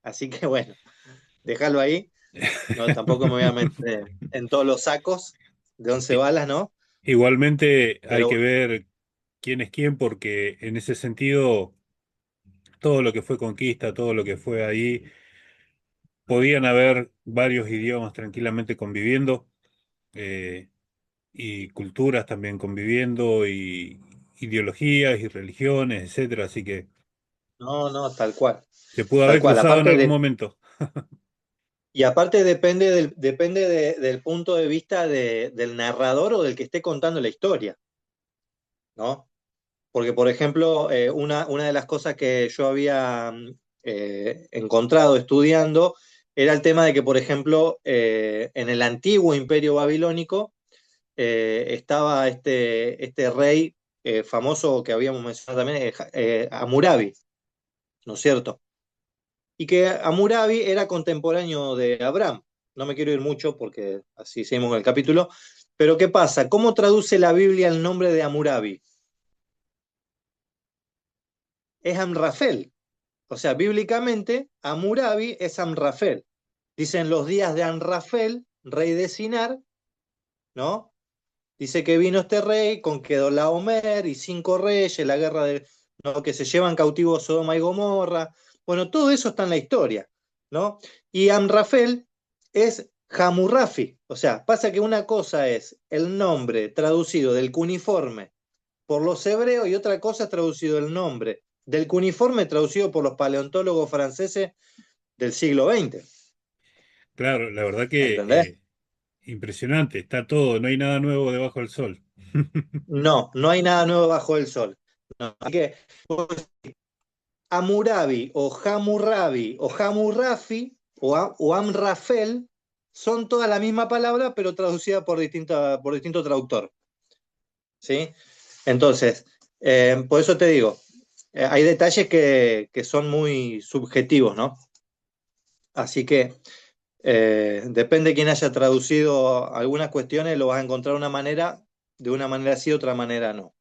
Así que bueno, déjalo ahí. No, tampoco me voy a meter en todos los sacos de 11 I- balas, ¿no? Igualmente hay Pero que bueno, ver quién es quién, porque en ese sentido, todo lo que fue conquista, todo lo que fue ahí, podían haber varios idiomas tranquilamente conviviendo, eh, y culturas también conviviendo, y ideologías y religiones, etcétera. Así que no, no, tal cual. se pudo Tal haber cual. cruzado en algún momento. Y aparte depende del punto de vista del narrador o del que esté contando la historia, ¿no? Porque, por ejemplo, una de las cosas que yo había encontrado estudiando era el tema de que, por ejemplo, en el antiguo imperio babilónico estaba este rey famoso que habíamos mencionado también, Hammurabi, ¿no es cierto? Y que Hammurabi era contemporáneo de Abraham. No me quiero ir mucho porque así seguimos con el capítulo, Pero ¿qué pasa? ¿Cómo traduce la Biblia el nombre de Hammurabi? Es Amrafel. O sea, bíblicamente, Hammurabi es Amrafel. Dicen los días de Amrafel, rey de Sinar, ¿no? Dice que vino este rey con Kedorlaomer y 5 reyes, la guerra de, ¿no? Que se llevan cautivos Sodoma y Gomorra. Bueno, todo eso está en la historia, ¿no? Y Amrafel es Hamurrafi. O sea, pasa que una cosa es el nombre traducido del cuneiforme por los hebreos y otra cosa es traducido el nombre del cuneiforme traducido por los paleontólogos franceses del siglo XX. Claro, la verdad que ¿Entendés? impresionante, está todo, no hay nada nuevo debajo del sol. No, no hay nada nuevo bajo el sol. No. Así que Hammurabi o Hammurabi o Hammurafi o Amrafel son todas la misma palabra, pero traducida por distinto traductor. ¿Sí? Entonces, por eso te digo, hay detalles que son muy subjetivos, ¿no? Así que depende de quién haya traducido algunas cuestiones, lo vas a encontrar de una manera sí, de otra manera no.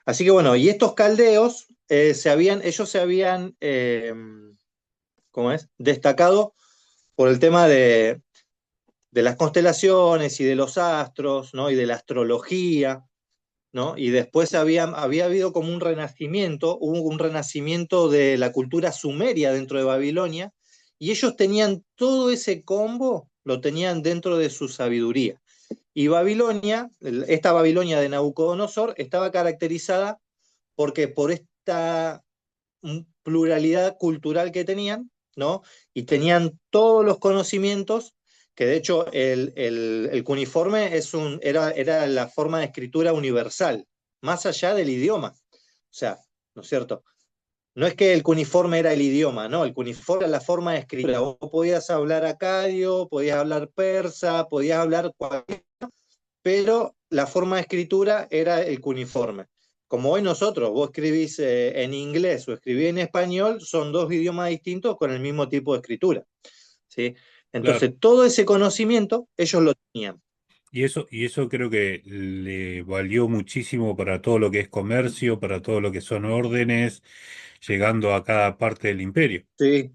Así que bueno, y estos caldeos ellos se habían, ¿cómo es? Destacado por el tema de las constelaciones y de los astros, ¿no? Y de la astrología, ¿no? Y después había habido como un renacimiento, hubo un renacimiento de la cultura sumeria dentro de Babilonia, y ellos tenían todo ese combo, lo tenían dentro de su sabiduría. Y Babilonia, esta Babilonia de Nabucodonosor, estaba caracterizada porque por esta pluralidad cultural que tenían, ¿no? Y tenían todos los conocimientos, que de hecho el cuneiforme era la forma de escritura universal, más allá del idioma. O sea, ¿no es cierto? No es que el cuneiforme era el idioma, no, el cuneiforme era la forma de escritura. Vos podías hablar acadio, podías hablar persa, podías hablar cualquier, pero la forma de escritura era el cuneiforme. Como hoy nosotros, vos escribís en inglés o escribís en español, son dos idiomas distintos con el mismo tipo de escritura. ¿Sí? Claro, Entonces, todo ese conocimiento ellos lo tenían. y eso creo que le valió muchísimo para todo lo que es comercio, para todo lo que son órdenes, llegando a cada parte del imperio. Sí,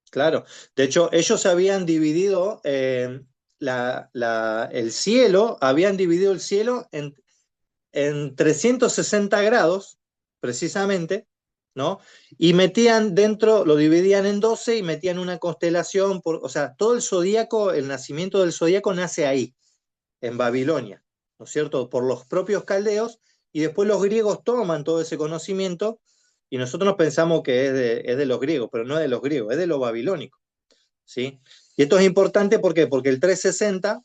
claro. De hecho, ellos habían dividido el cielo, habían dividido el cielo en 360 grados, precisamente, ¿no? Y metían dentro, lo dividían en 12 y metían una constelación, o sea, todo el zodíaco, el nacimiento del zodíaco nace ahí, en Babilonia, ¿no es cierto? Por los propios caldeos, y después los griegos toman todo ese conocimiento y nosotros nos pensamos que es de los griegos, pero no es de los griegos, es de los babilónicos, ¿sí? Y esto es importante ¿por qué? Porque el 360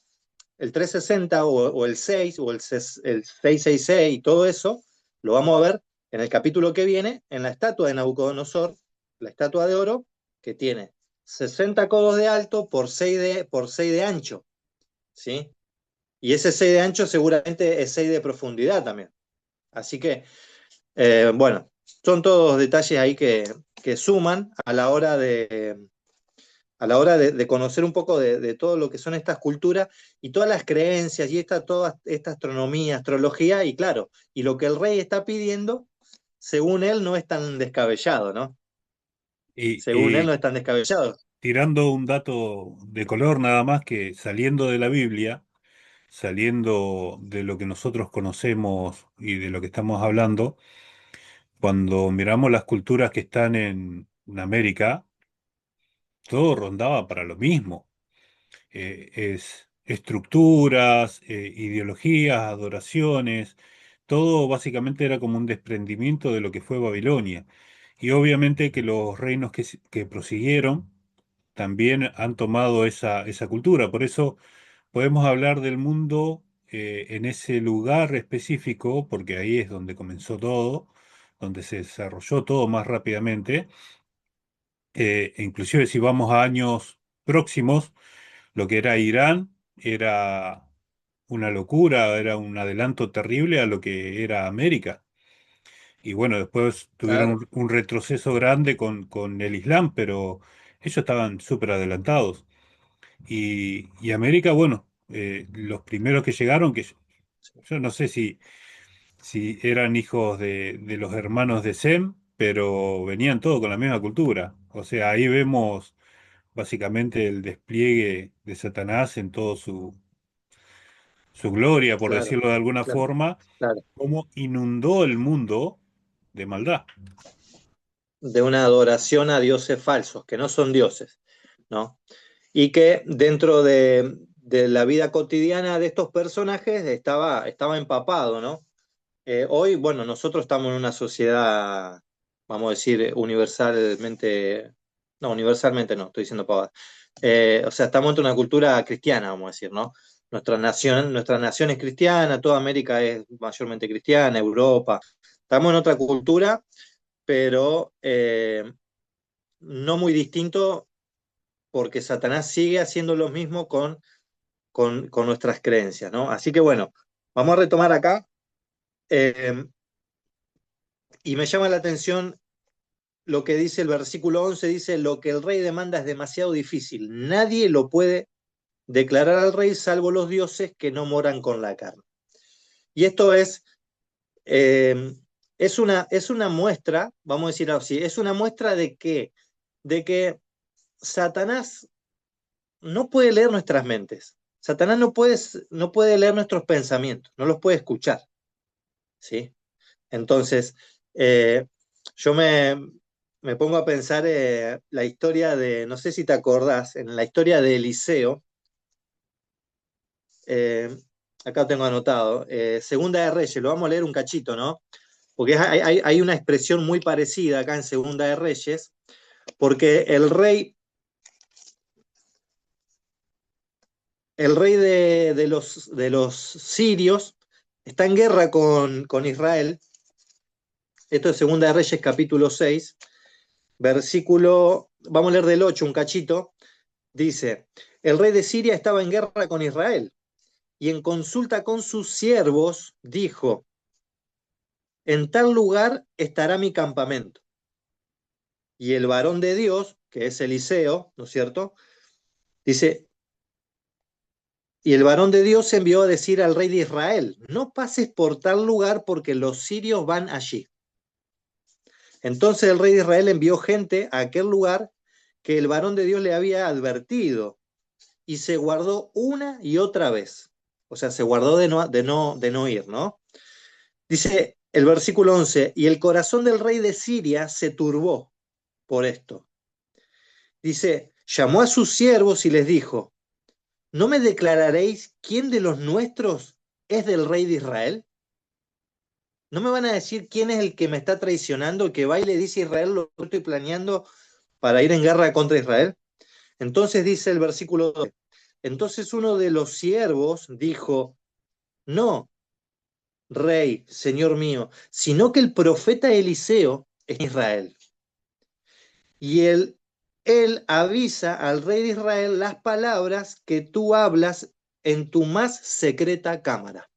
o el 6 o el 666 y todo eso, lo vamos a ver en el capítulo que viene, en la estatua de Nabucodonosor, la estatua de oro, que tiene 60 codos de alto por 6 de ancho, ¿sí? Y ese 6 de ancho seguramente es 6 de profundidad también. Así que, bueno, son todos detalles ahí que suman a la hora de conocer un poco de todo lo que son estas culturas y todas las creencias y toda esta astronomía, astrología, y claro, y lo que el rey está pidiendo, según él, no es tan descabellado, ¿no? Y, Según él, no es tan descabellado. tirando un dato de color nada más que saliendo de la Biblia, saliendo de lo que nosotros conocemos y de lo que estamos hablando, cuando miramos las culturas que están en América, todo rondaba para lo mismo. Es estructuras, ideologías, adoraciones, todo básicamente era como un desprendimiento de lo que fue Babilonia. Y obviamente que los reinos que prosiguieron también han tomado esa cultura. Por eso podemos hablar del mundo en ese lugar específico, porque ahí es donde comenzó todo, donde se desarrolló todo más rápidamente. E inclusive si vamos a años próximos, lo que era Irán era una locura, era un adelanto terrible a lo que era América. Y bueno, después tuvieron Claro. un retroceso grande con el Islam, pero ellos estaban súper adelantados. Y América, bueno, los primeros que llegaron, que yo no sé si eran hijos de los hermanos de Sem, pero venían todos con la misma cultura. O sea, ahí vemos básicamente el despliegue de Satanás en todo su gloria, por Claro, decirlo de alguna claro, forma, claro. cómo inundó el mundo de maldad. De una adoración a dioses falsos, que no son dioses, ¿no? Y que dentro de la vida cotidiana de estos personajes estaba empapado, ¿no? Hoy, bueno, nosotros estamos en una sociedad, vamos a decir, universalmente no, estoy diciendo pavada. O sea, estamos en una cultura cristiana, vamos a decir, ¿no? Nuestra nación es cristiana, toda América es mayormente cristiana, Europa. Estamos en otra cultura, pero no muy distinto porque Satanás sigue haciendo lo mismo con nuestras creencias, ¿no? Así que bueno, vamos a retomar acá. eh, y me llama la atención lo que dice el versículo 11, dice, lo que el rey demanda es demasiado difícil, nadie lo puede declarar al rey salvo los dioses que no moran con la carne. Y esto eh, es una muestra, vamos a decir así, es una muestra de que Satanás no puede leer nuestras mentes. Satanás no puede leer nuestros pensamientos, no los puede escuchar, ¿sí? Entonces, eh, yo me pongo a pensar la historia de, no sé si te acordás, en la historia de Eliseo, eh, acá tengo anotado, Segunda de Reyes, lo vamos a leer un cachito, ¿no? Porque hay una expresión muy parecida acá en Segunda de Reyes, porque el rey de los sirios está en guerra con Israel. Esto es Segunda de Reyes capítulo 6 versículo, vamos a leer del 8 un cachito, dice, el rey de Siria estaba en guerra con Israel y en consulta con sus siervos dijo, en tal lugar estará mi campamento. Y el varón de Dios, que es Eliseo, ¿no es cierto? Dice, y el varón de Dios envió a decir al rey de Israel, no pases por tal lugar porque los sirios van allí. Entonces el rey de Israel envió gente a aquel lugar que el varón de Dios le había advertido y se guardó una y otra vez. O sea, se guardó de no ir, ¿no? Dice el versículo 11, y el corazón del rey de Siria se turbó por esto. Dice, llamó a sus siervos y les dijo, ¿no me declararéis quién de los nuestros es del rey de Israel? ¿No me van a decir quién es el que me está traicionando, el que va y le dice a Israel lo que estoy planeando para ir en guerra contra Israel? Entonces dice el versículo 12, entonces uno de los siervos dijo, no, rey, señor mío, sino que el profeta Eliseo es Israel. Y él avisa al rey de Israel las palabras que tú hablas en tu más secreta cámara,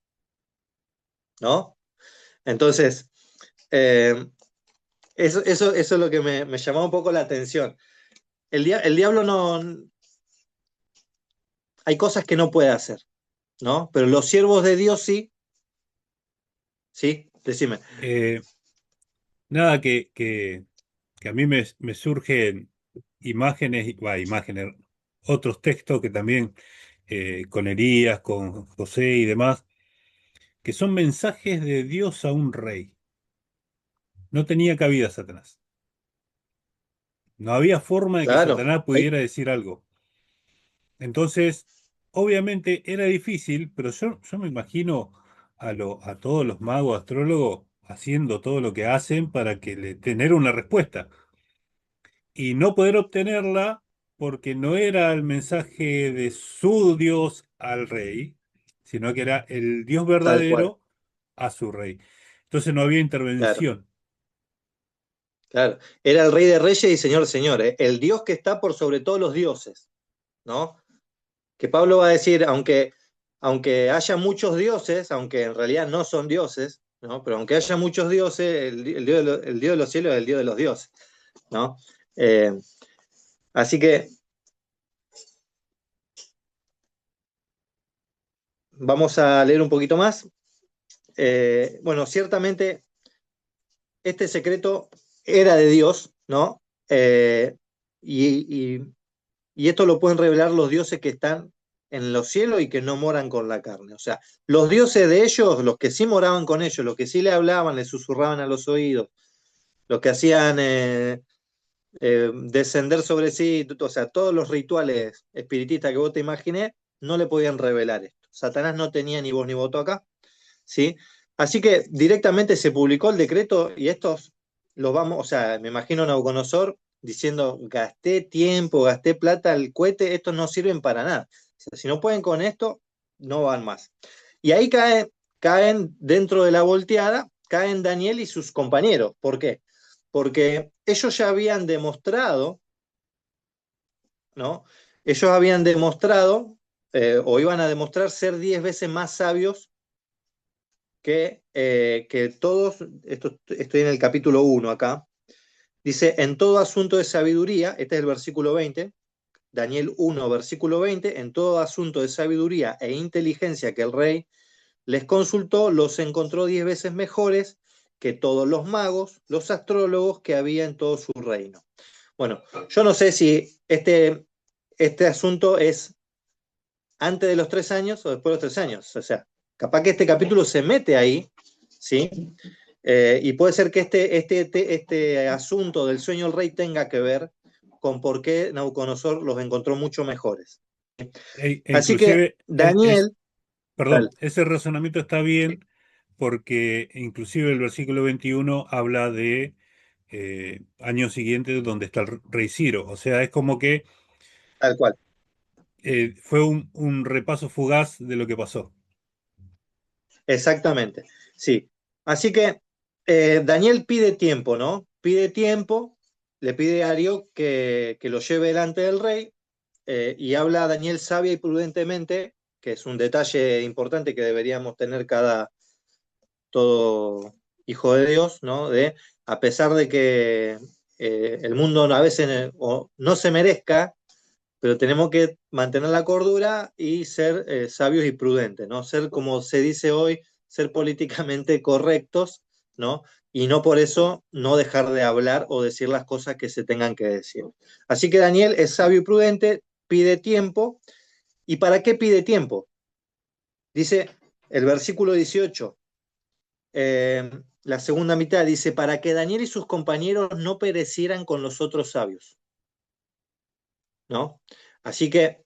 ¿no? Entonces, eh, eso es lo que me llamó un poco la atención. El diablo no, hay cosas que no puede hacer, ¿no? Pero los siervos de Dios sí, sí, decime. Eh, nada que a mí me surgen imágenes, imágenes, otros textos que también con Elías, con José y demás, que son mensajes de Dios a un rey. No tenía cabida Satanás. No había forma de que Claro, Satanás pudiera decir algo. Entonces, obviamente era difícil, pero yo me imagino a todos los magos, astrólogos, haciendo todo lo que hacen para que tener una respuesta. Y no poder obtenerla porque no era el mensaje de su Dios al rey, sino que era el Dios tal cual, verdadero a su rey. Entonces no había claro, intervención. claro. Era el rey de reyes y señor de señores, el Dios que está por sobre todos los dioses, ¿no? Que Pablo va a decir, aunque haya muchos dioses, aunque en realidad no son dioses, ¿no? Pero aunque haya muchos dioses, el Dios de los cielos es el Dios de los dioses, ¿no? Eh, así que vamos a leer un poquito más. Bueno, ciertamente este secreto era de Dios, ¿no? Y, y, y esto lo pueden revelar los dioses que están en los cielos y que no moran con la carne. O sea, los dioses de ellos, los que sí moraban con ellos, los que sí le hablaban, le susurraban a los oídos, los que hacían descender sobre sí, o sea, todos los rituales espiritistas que vos te imagines, no le podían revelar esto. Satanás no tenía ni voz ni voto acá, ¿sí? Así que directamente se publicó el decreto y estos los vamos, o sea, me imagino a Nabucodonosor diciendo, gasté tiempo, gasté plata al cohete, estos no sirven para nada. O sea, si no pueden con esto, no van más. Y ahí caen dentro de la volteada, caen Daniel y sus compañeros. ¿Por qué? Porque ellos ya habían demostrado, ¿no? Ellos habían demostrado, o iban a demostrar ser 10 veces más sabios que todos, estoy en el capítulo 1 acá, dice, en todo asunto de sabiduría, este es el versículo 20, Daniel 1, versículo 20, en todo asunto de sabiduría e inteligencia que el rey les consultó, los encontró 10 veces mejores que todos los magos, los astrólogos que había en todo su reino. Bueno, yo no sé si este asunto es antes de los 3 años o después de los 3 años. O sea, capaz que este capítulo se mete ahí, ¿sí? Y puede ser que este asunto del sueño del rey tenga que ver con por qué Nabucodonosor los encontró mucho mejores. Así que Inclusive, Daniel, perdón, dale, ese razonamiento está bien porque inclusive el versículo 21 habla de años siguientes donde está el rey Ciro. O sea, es como que tal cual, fue un repaso fugaz de lo que pasó. exactamente, sí. Así que Daniel pide tiempo, ¿no? Pide tiempo, le pide a Darío que lo lleve delante del rey, y habla a Daniel sabia y prudentemente, que es un detalle importante que deberíamos tener todo hijo de Dios, ¿no? De, a pesar de que el mundo a veces no se merezca, pero tenemos que mantener la cordura y ser sabios y prudentes, ¿no? Ser, como se dice hoy, ser políticamente correctos, ¿no? Y no por eso no dejar de hablar o decir las cosas que se tengan que decir. Así que Daniel es sabio y prudente, pide tiempo. ¿Y para qué pide tiempo? Dice el versículo 18, la segunda mitad, dice, para que Daniel y sus compañeros no perecieran con los otros sabios, ¿no? Así que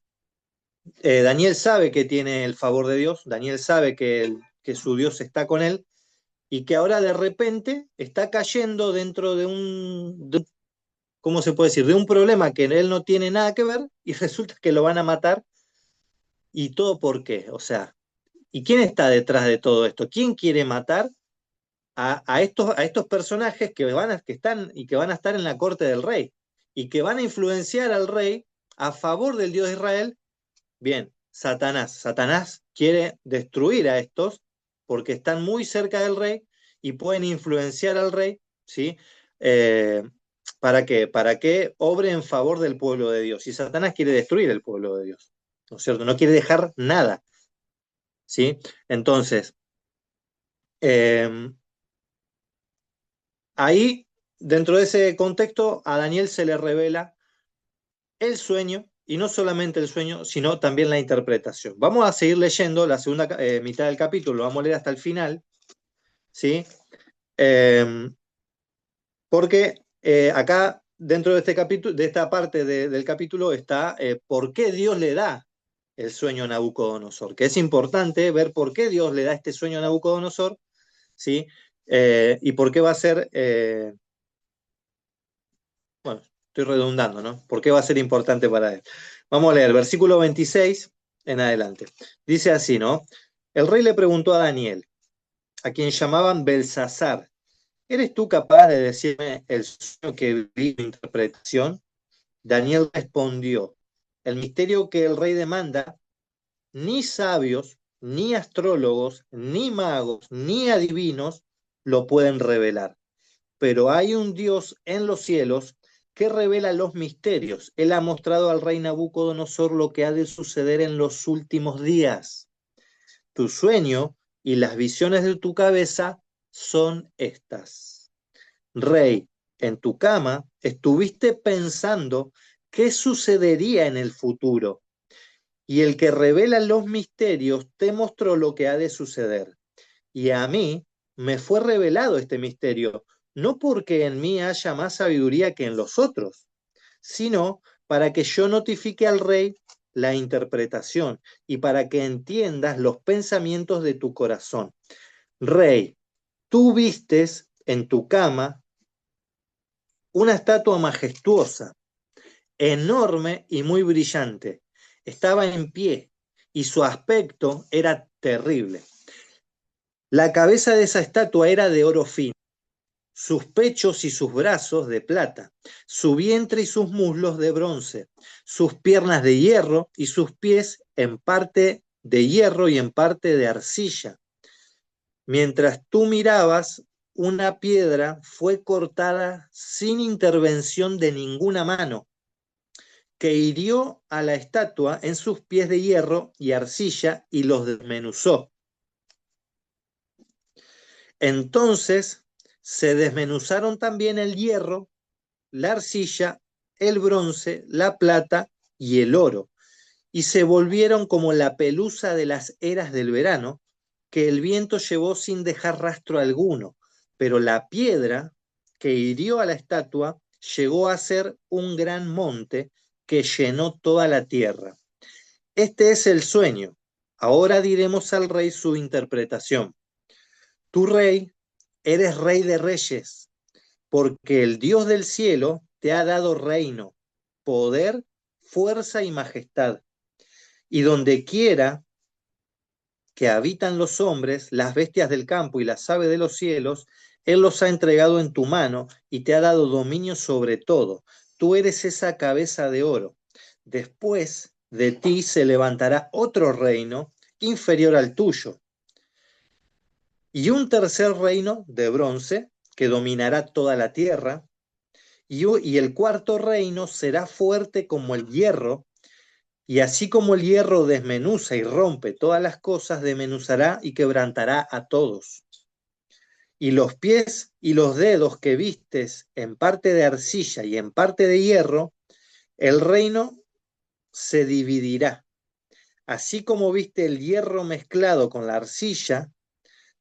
Daniel sabe que tiene el favor de Dios, Daniel sabe que su Dios está con él y que ahora de repente está cayendo dentro ¿cómo se puede decir? De un problema que él no tiene nada que ver y resulta que lo van a matar y todo por qué, o sea, ¿y quién está detrás de todo esto? ¿Quién quiere matar a estos personajes que están y que van a estar en la corte del rey y que van a influenciar al rey a favor del Dios de Israel? Bien, Satanás. Satanás quiere destruir a estos porque están muy cerca del rey y pueden influenciar al rey, ¿sí? Eh, ¿Para qué? Para que obre en favor del pueblo de Dios. Y Satanás quiere destruir el pueblo de Dios, ¿no es cierto? No quiere dejar nada, ¿sí? Entonces, eh, ahí, dentro de ese contexto, a Daniel se le revela el sueño, y no solamente el sueño, sino también la interpretación. Vamos a seguir leyendo la segunda mitad del capítulo, lo vamos a leer hasta el final, ¿sí? Eh, Porque acá, dentro de este capítulo, de esta parte del capítulo, está por qué Dios le da el sueño a Nabucodonosor, que es importante ver por qué Dios le da este sueño a Nabucodonosor, ¿sí? Y por qué va a ser, bueno, estoy redundando, ¿no? ¿Por qué va a ser importante para él? Vamos a leer, versículo 26 en adelante. Dice así, ¿no? El rey le preguntó a Daniel, a quien llamaban Belsasar, ¿eres tú capaz de decirme el sueño que vi en interpretación? Daniel respondió, el misterio que el rey demanda, ni sabios, ni astrólogos, ni magos, ni adivinos lo pueden revelar, pero hay un Dios en los cielos que revela los misterios. Él ha mostrado al rey Nabucodonosor lo que ha de suceder en los últimos días. tu sueño y las visiones de tu cabeza son estas. Rey, en tu cama estuviste pensando qué sucedería en el futuro, y el que revela los misterios te mostró lo que ha de suceder. Y a mí me fue revelado este misterio, no porque en mí haya más sabiduría que en los otros, sino para que yo notifique al rey la interpretación y para que entiendas los pensamientos de tu corazón. Rey, tú vistes en tu cama una estatua majestuosa, enorme y muy brillante. Estaba en pie y su aspecto era terrible. La cabeza de esa estatua era de oro fino, sus pechos y sus brazos de plata, su vientre y sus muslos de bronce, sus piernas de hierro y sus pies en parte de hierro y en parte de arcilla. Mientras tú mirabas, una piedra fue cortada sin intervención de ninguna mano, que hirió a la estatua en sus pies de hierro y arcilla y los desmenuzó. Entonces se desmenuzaron también el hierro, la arcilla, el bronce, la plata y el oro, y se volvieron como la pelusa de las eras del verano, que el viento llevó sin dejar rastro alguno, pero la piedra que hirió a la estatua llegó a ser un gran monte que llenó toda la tierra. Este es el sueño. Ahora diremos al rey su interpretación. Tu rey, eres rey de reyes, porque el Dios del cielo te ha dado reino, poder, fuerza y majestad. Y donde quiera que habitan los hombres, las bestias del campo y las aves de los cielos, Él los ha entregado en tu mano y te ha dado dominio sobre todo. Tú eres esa cabeza de oro. Después de ti se levantará otro reino inferior al tuyo, y un tercer reino de bronce que dominará toda la tierra, y el cuarto reino será fuerte como el hierro, y así como el hierro desmenuza y rompe todas las cosas, desmenuzará y quebrantará a todos. Y los pies y los dedos que vistes en parte de arcilla y en parte de hierro, el reino se dividirá. Así como viste el hierro mezclado con la arcilla,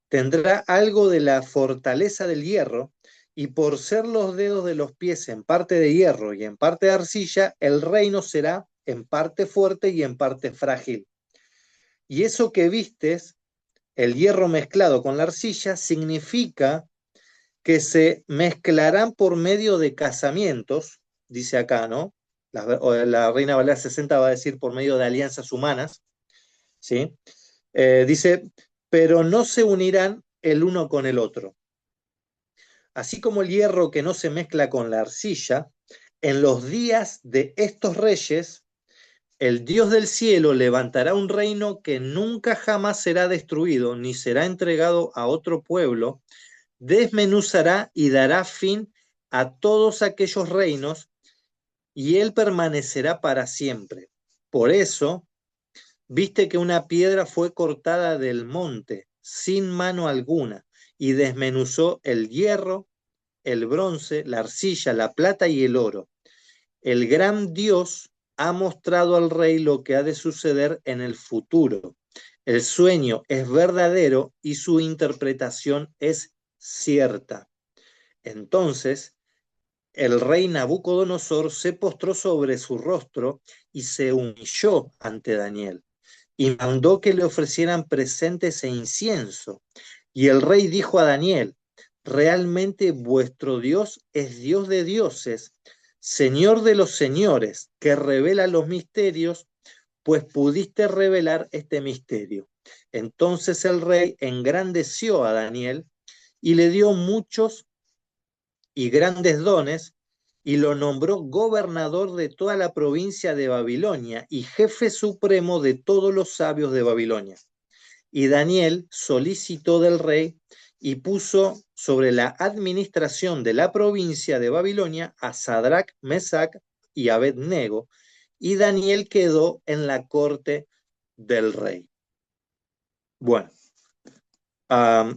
tendrá algo de la fortaleza del hierro, y por ser los dedos de los pies en parte de hierro y en parte de arcilla, el reino será en parte fuerte y en parte frágil. Y eso que vistes, el hierro mezclado con la arcilla, significa que se mezclarán por medio de casamientos, dice acá, ¿no? La Reina Valera 60 va a decir por medio de alianzas humanas, ¿sí? Dice, pero no se unirán el uno con el otro. Así como el hierro que no se mezcla con la arcilla, en los días de estos reyes, el Dios del cielo levantará un reino que nunca jamás será destruido, ni será entregado a otro pueblo, desmenuzará y dará fin a todos aquellos reinos, y él permanecerá para siempre. Por eso, viste que una piedra fue cortada del monte, sin mano alguna, y desmenuzó el hierro, el bronce, la arcilla, la plata y el oro. El gran Dios ha mostrado al rey lo que ha de suceder en el futuro. El sueño es verdadero y su interpretación es cierta. Entonces el rey Nabucodonosor se postró sobre su rostro y se humilló ante Daniel, y mandó que le ofrecieran presentes e incienso. Y el rey dijo a Daniel, realmente vuestro Dios es Dios de dioses, Señor de los señores, que revela los misterios, pues pudiste revelar este misterio. Entonces el rey engrandeció a Daniel y le dio muchos y grandes dones, y lo nombró gobernador de toda la provincia de Babilonia y jefe supremo de todos los sabios de Babilonia. Y Daniel solicitó del rey y puso sobre la administración de la provincia de Babilonia a Sadrach, Mesach y Abednego, y Daniel quedó en la corte del rey. Bueno, ah,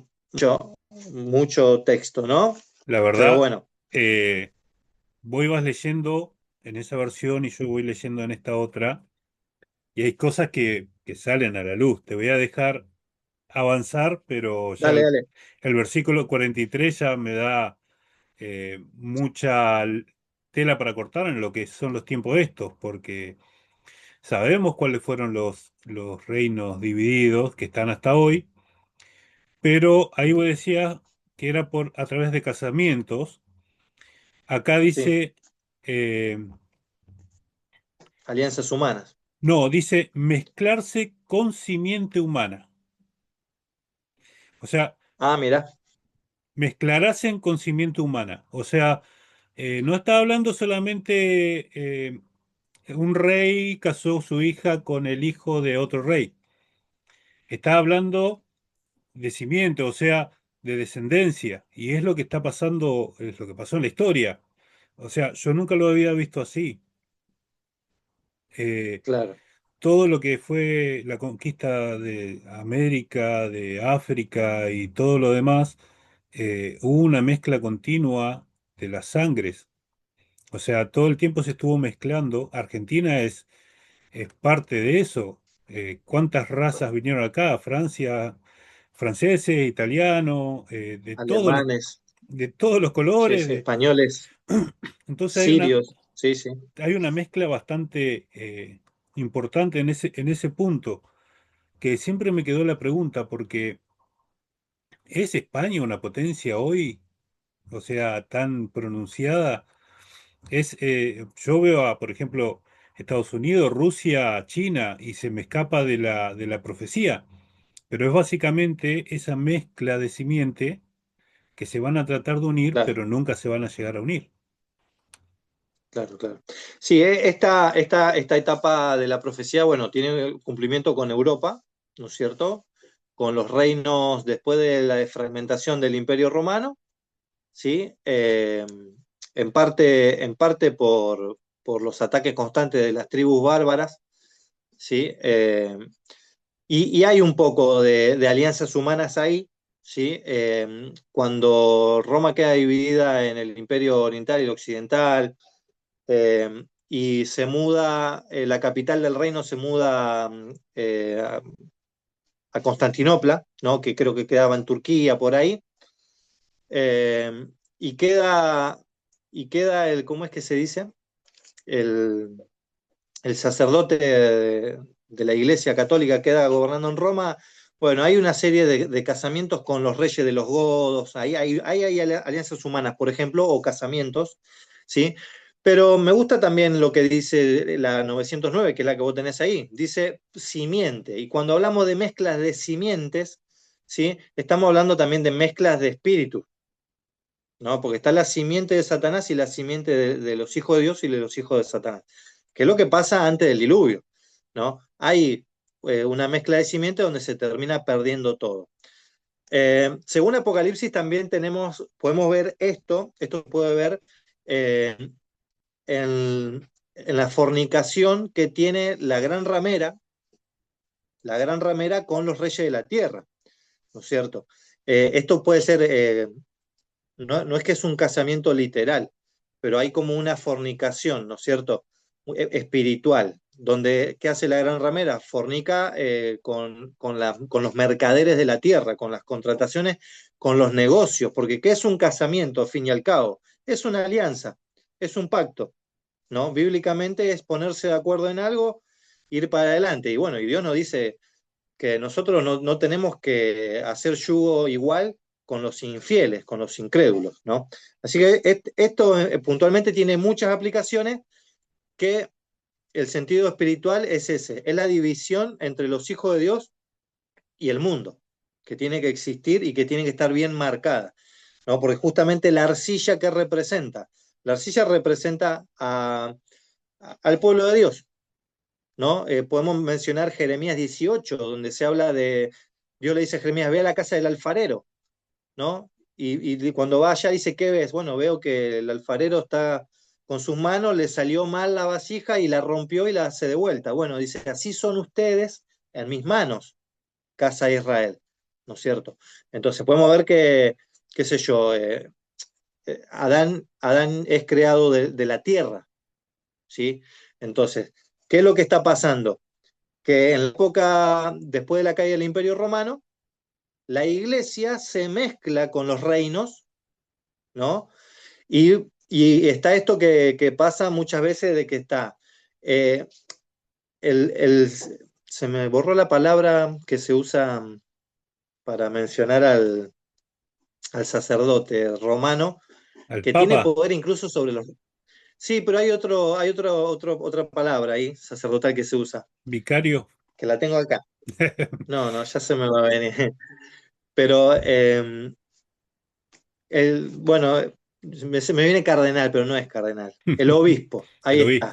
mucho texto, ¿no? La Pero verdad, bueno, eh, vos ibas leyendo en esa versión y yo voy leyendo en esta otra, y hay cosas que salen a la luz. Te voy a dejar avanzar, pero ya dale, dale. el versículo 43 ya me da mucha tela para cortar en lo que son los tiempos estos, porque sabemos cuáles fueron los reinos divididos que están hasta hoy, pero ahí vos decías que era a través de casamientos. Acá Sí, dice, alianzas humanas. no, dice mezclarse con simiente humana. O sea, Ah, mira, mezclarse con simiente humana. O sea, no está hablando solamente un rey casó su hija con el hijo de otro rey. Está hablando de simiente, o sea, de descendencia. Y es lo que está pasando, es lo que pasó en la historia. O sea, yo nunca lo había visto así. Eh, claro. Todo lo que fue la conquista de América, de África y todo lo demás, hubo una mezcla continua de las sangres. O sea, todo el tiempo se estuvo mezclando. Argentina es parte de eso. ¿Cuántas razas vinieron acá? Francia, franceses, italianos, Alemanes, de todos los sí, colores. sí, españoles, Entonces sirios, sí, sí, hay una mezcla bastante importante en ese punto, que siempre me quedó la pregunta, porque ¿es España una potencia hoy? O sea, tan pronunciada. Yo veo a, por ejemplo, Estados Unidos, Rusia, China, y se me escapa de la profecía. Pero es básicamente esa mezcla de simiente que se van a tratar de unir, claro, pero nunca se van a llegar a unir. claro, claro. Sí, esta etapa de la profecía, bueno, tiene cumplimiento con Europa, ¿no es cierto? Con los reinos después de la desfragmentación del Imperio Romano, ¿sí? En parte por los ataques constantes de las tribus bárbaras, ¿sí? Y hay un poco de alianzas humanas ahí, ¿sí? Cuando Roma queda dividida en el Imperio Oriental y el Occidental, y se muda, la capital del reino se muda a Constantinopla, ¿no? Que creo que quedaba en Turquía, por ahí, eh, y queda, y queda ¿cómo es que se dice? El, el sacerdote de la Iglesia Católica queda gobernando en Roma. Bueno, hay una serie de casamientos con los reyes de los godos, hay alianzas humanas, por ejemplo, o casamientos, ¿sí? Pero me gusta también lo que dice la 909, que es la que vos tenés ahí. Dice simiente. Y cuando hablamos de mezclas de simientes, ¿sí? Estamos hablando también de mezclas de espíritu, ¿no? Porque está la simiente de Satanás y la simiente de los hijos de Dios y de los hijos de Satanás, que es lo que pasa antes del diluvio, ¿no? Hay una mezcla de simiente donde se termina perdiendo todo. Según Apocalipsis también podemos ver esto se puede ver eh, en la fornicación que tiene la gran ramera con los reyes de la tierra, ¿no es cierto? Esto puede ser no es que es un casamiento literal, pero hay como una fornicación, ¿no es cierto? Espiritual, donde, ¿qué hace la gran ramera? Fornica con los mercaderes de la tierra, con las contrataciones, con los negocios, porque ¿qué es un casamiento, al fin y al cabo? Es una alianza, es un pacto, ¿no? Bíblicamente es ponerse de acuerdo en algo, ir para adelante. Y bueno, y Dios nos dice que nosotros no tenemos que hacer yugo igual con los infieles, con los incrédulos, ¿no? Así que esto puntualmente tiene muchas aplicaciones que el sentido espiritual es ese, es la división entre los hijos de Dios y el mundo, que tiene que existir y que tiene que estar bien marcada, ¿no? Porque justamente la arcilla que representa, la arcilla representa al pueblo de Dios, ¿no? Podemos mencionar Jeremías 18, donde se habla de, Dios le dice a Jeremías, ve a la casa del alfarero, ¿no? Y cuando va allá dice, ¿qué ves? Bueno, veo que el alfarero está con sus manos, le salió mal la vasija y la rompió y la hace de vuelta. Bueno, dice, así son ustedes en mis manos, casa de Israel, ¿no es cierto? Entonces podemos ver que, qué sé yo, Adán es creado de la tierra, ¿sí? Entonces, ¿qué es lo que está pasando? Que en la época, después de la caída del Imperio Romano, la iglesia se mezcla con los reinos, ¿no? Y está esto que pasa muchas veces de que está, eh, se me borró la palabra que se usa para mencionar al sacerdote romano, Al que tiene Papa, poder incluso sobre los... Sí, pero otra palabra ahí, sacerdotal que se usa, vicario. que la tengo acá. No, no, ya se me va a venir. Pero bueno, se me viene cardenal, pero no es cardenal. El obispo, ahí El está.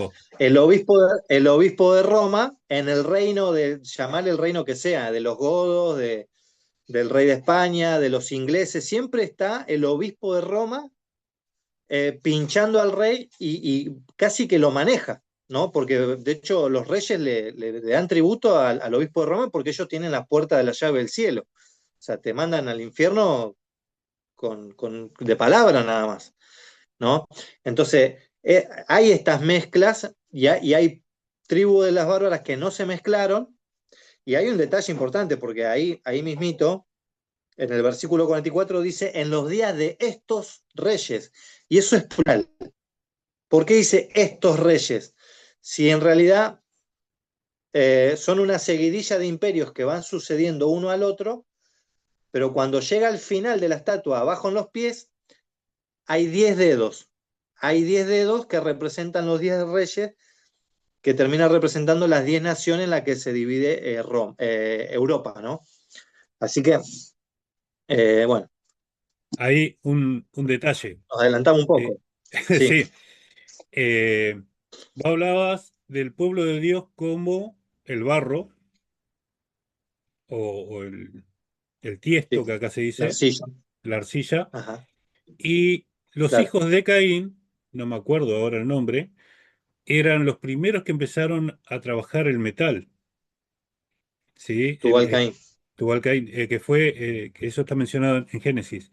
obispo. El obispo de Roma, en el reino de, llamarle el reino que sea, de los godos, del rey de España, de los ingleses, siempre está el obispo de Roma pinchando al rey y casi que lo maneja, ¿no? Porque de hecho los reyes le dan tributo al obispo de Roma porque ellos tienen la puerta de la llave del cielo. O sea, te mandan al infierno de palabra nada más, ¿no? Entonces, hay estas mezclas y hay tribus de las bárbaras que no se mezclaron, y hay un detalle importante, porque ahí mismito, en el versículo 44 dice, en los días de estos reyes, y eso es plural. ¿Por qué dice estos reyes? Si en realidad son una seguidilla de imperios que van sucediendo uno al otro, pero cuando llega al final de la estatua, abajo en los pies, hay 10 dedos. Hay 10 dedos que representan los 10 reyes, que termina representando las 10 naciones en las que se divide Europa, ¿no? Así que, bueno, Hay un detalle. nos adelantamos un Eh, poco. Sí, sí, eh, vos hablabas del pueblo de Dios como el barro o el tiesto, sí, que acá se la dice, arcilla. la arcilla, Ajá, y los claro. hijos de Caín, no me acuerdo ahora el nombre, eran los primeros que empezaron a trabajar el metal, ¿sí? Tubal-Caín. Tubal-Caín, que eso está mencionado en Génesis.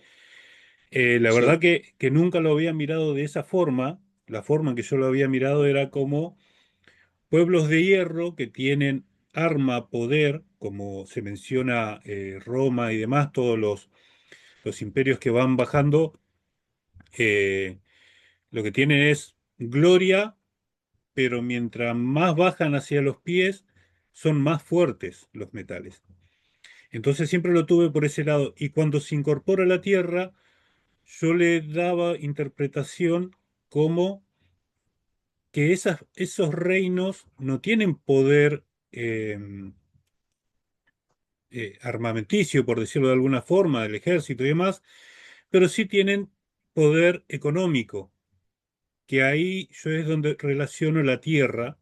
La verdad Sí, que nunca lo había mirado de esa forma. La forma en que yo lo había mirado era como pueblos de hierro que tienen arma, poder, como se menciona Roma y demás, todos los imperios que van bajando, eh, lo que tienen es gloria, pero mientras más bajan hacia los pies, son más fuertes los metales. Entonces siempre lo tuve por ese lado. Y cuando se incorpora a la tierra, yo le daba interpretación como que esos reinos no tienen poder eh, armamenticio, por decirlo de alguna forma, del ejército y demás, pero sí tienen poder económico, que ahí yo es donde relaciono la tierra,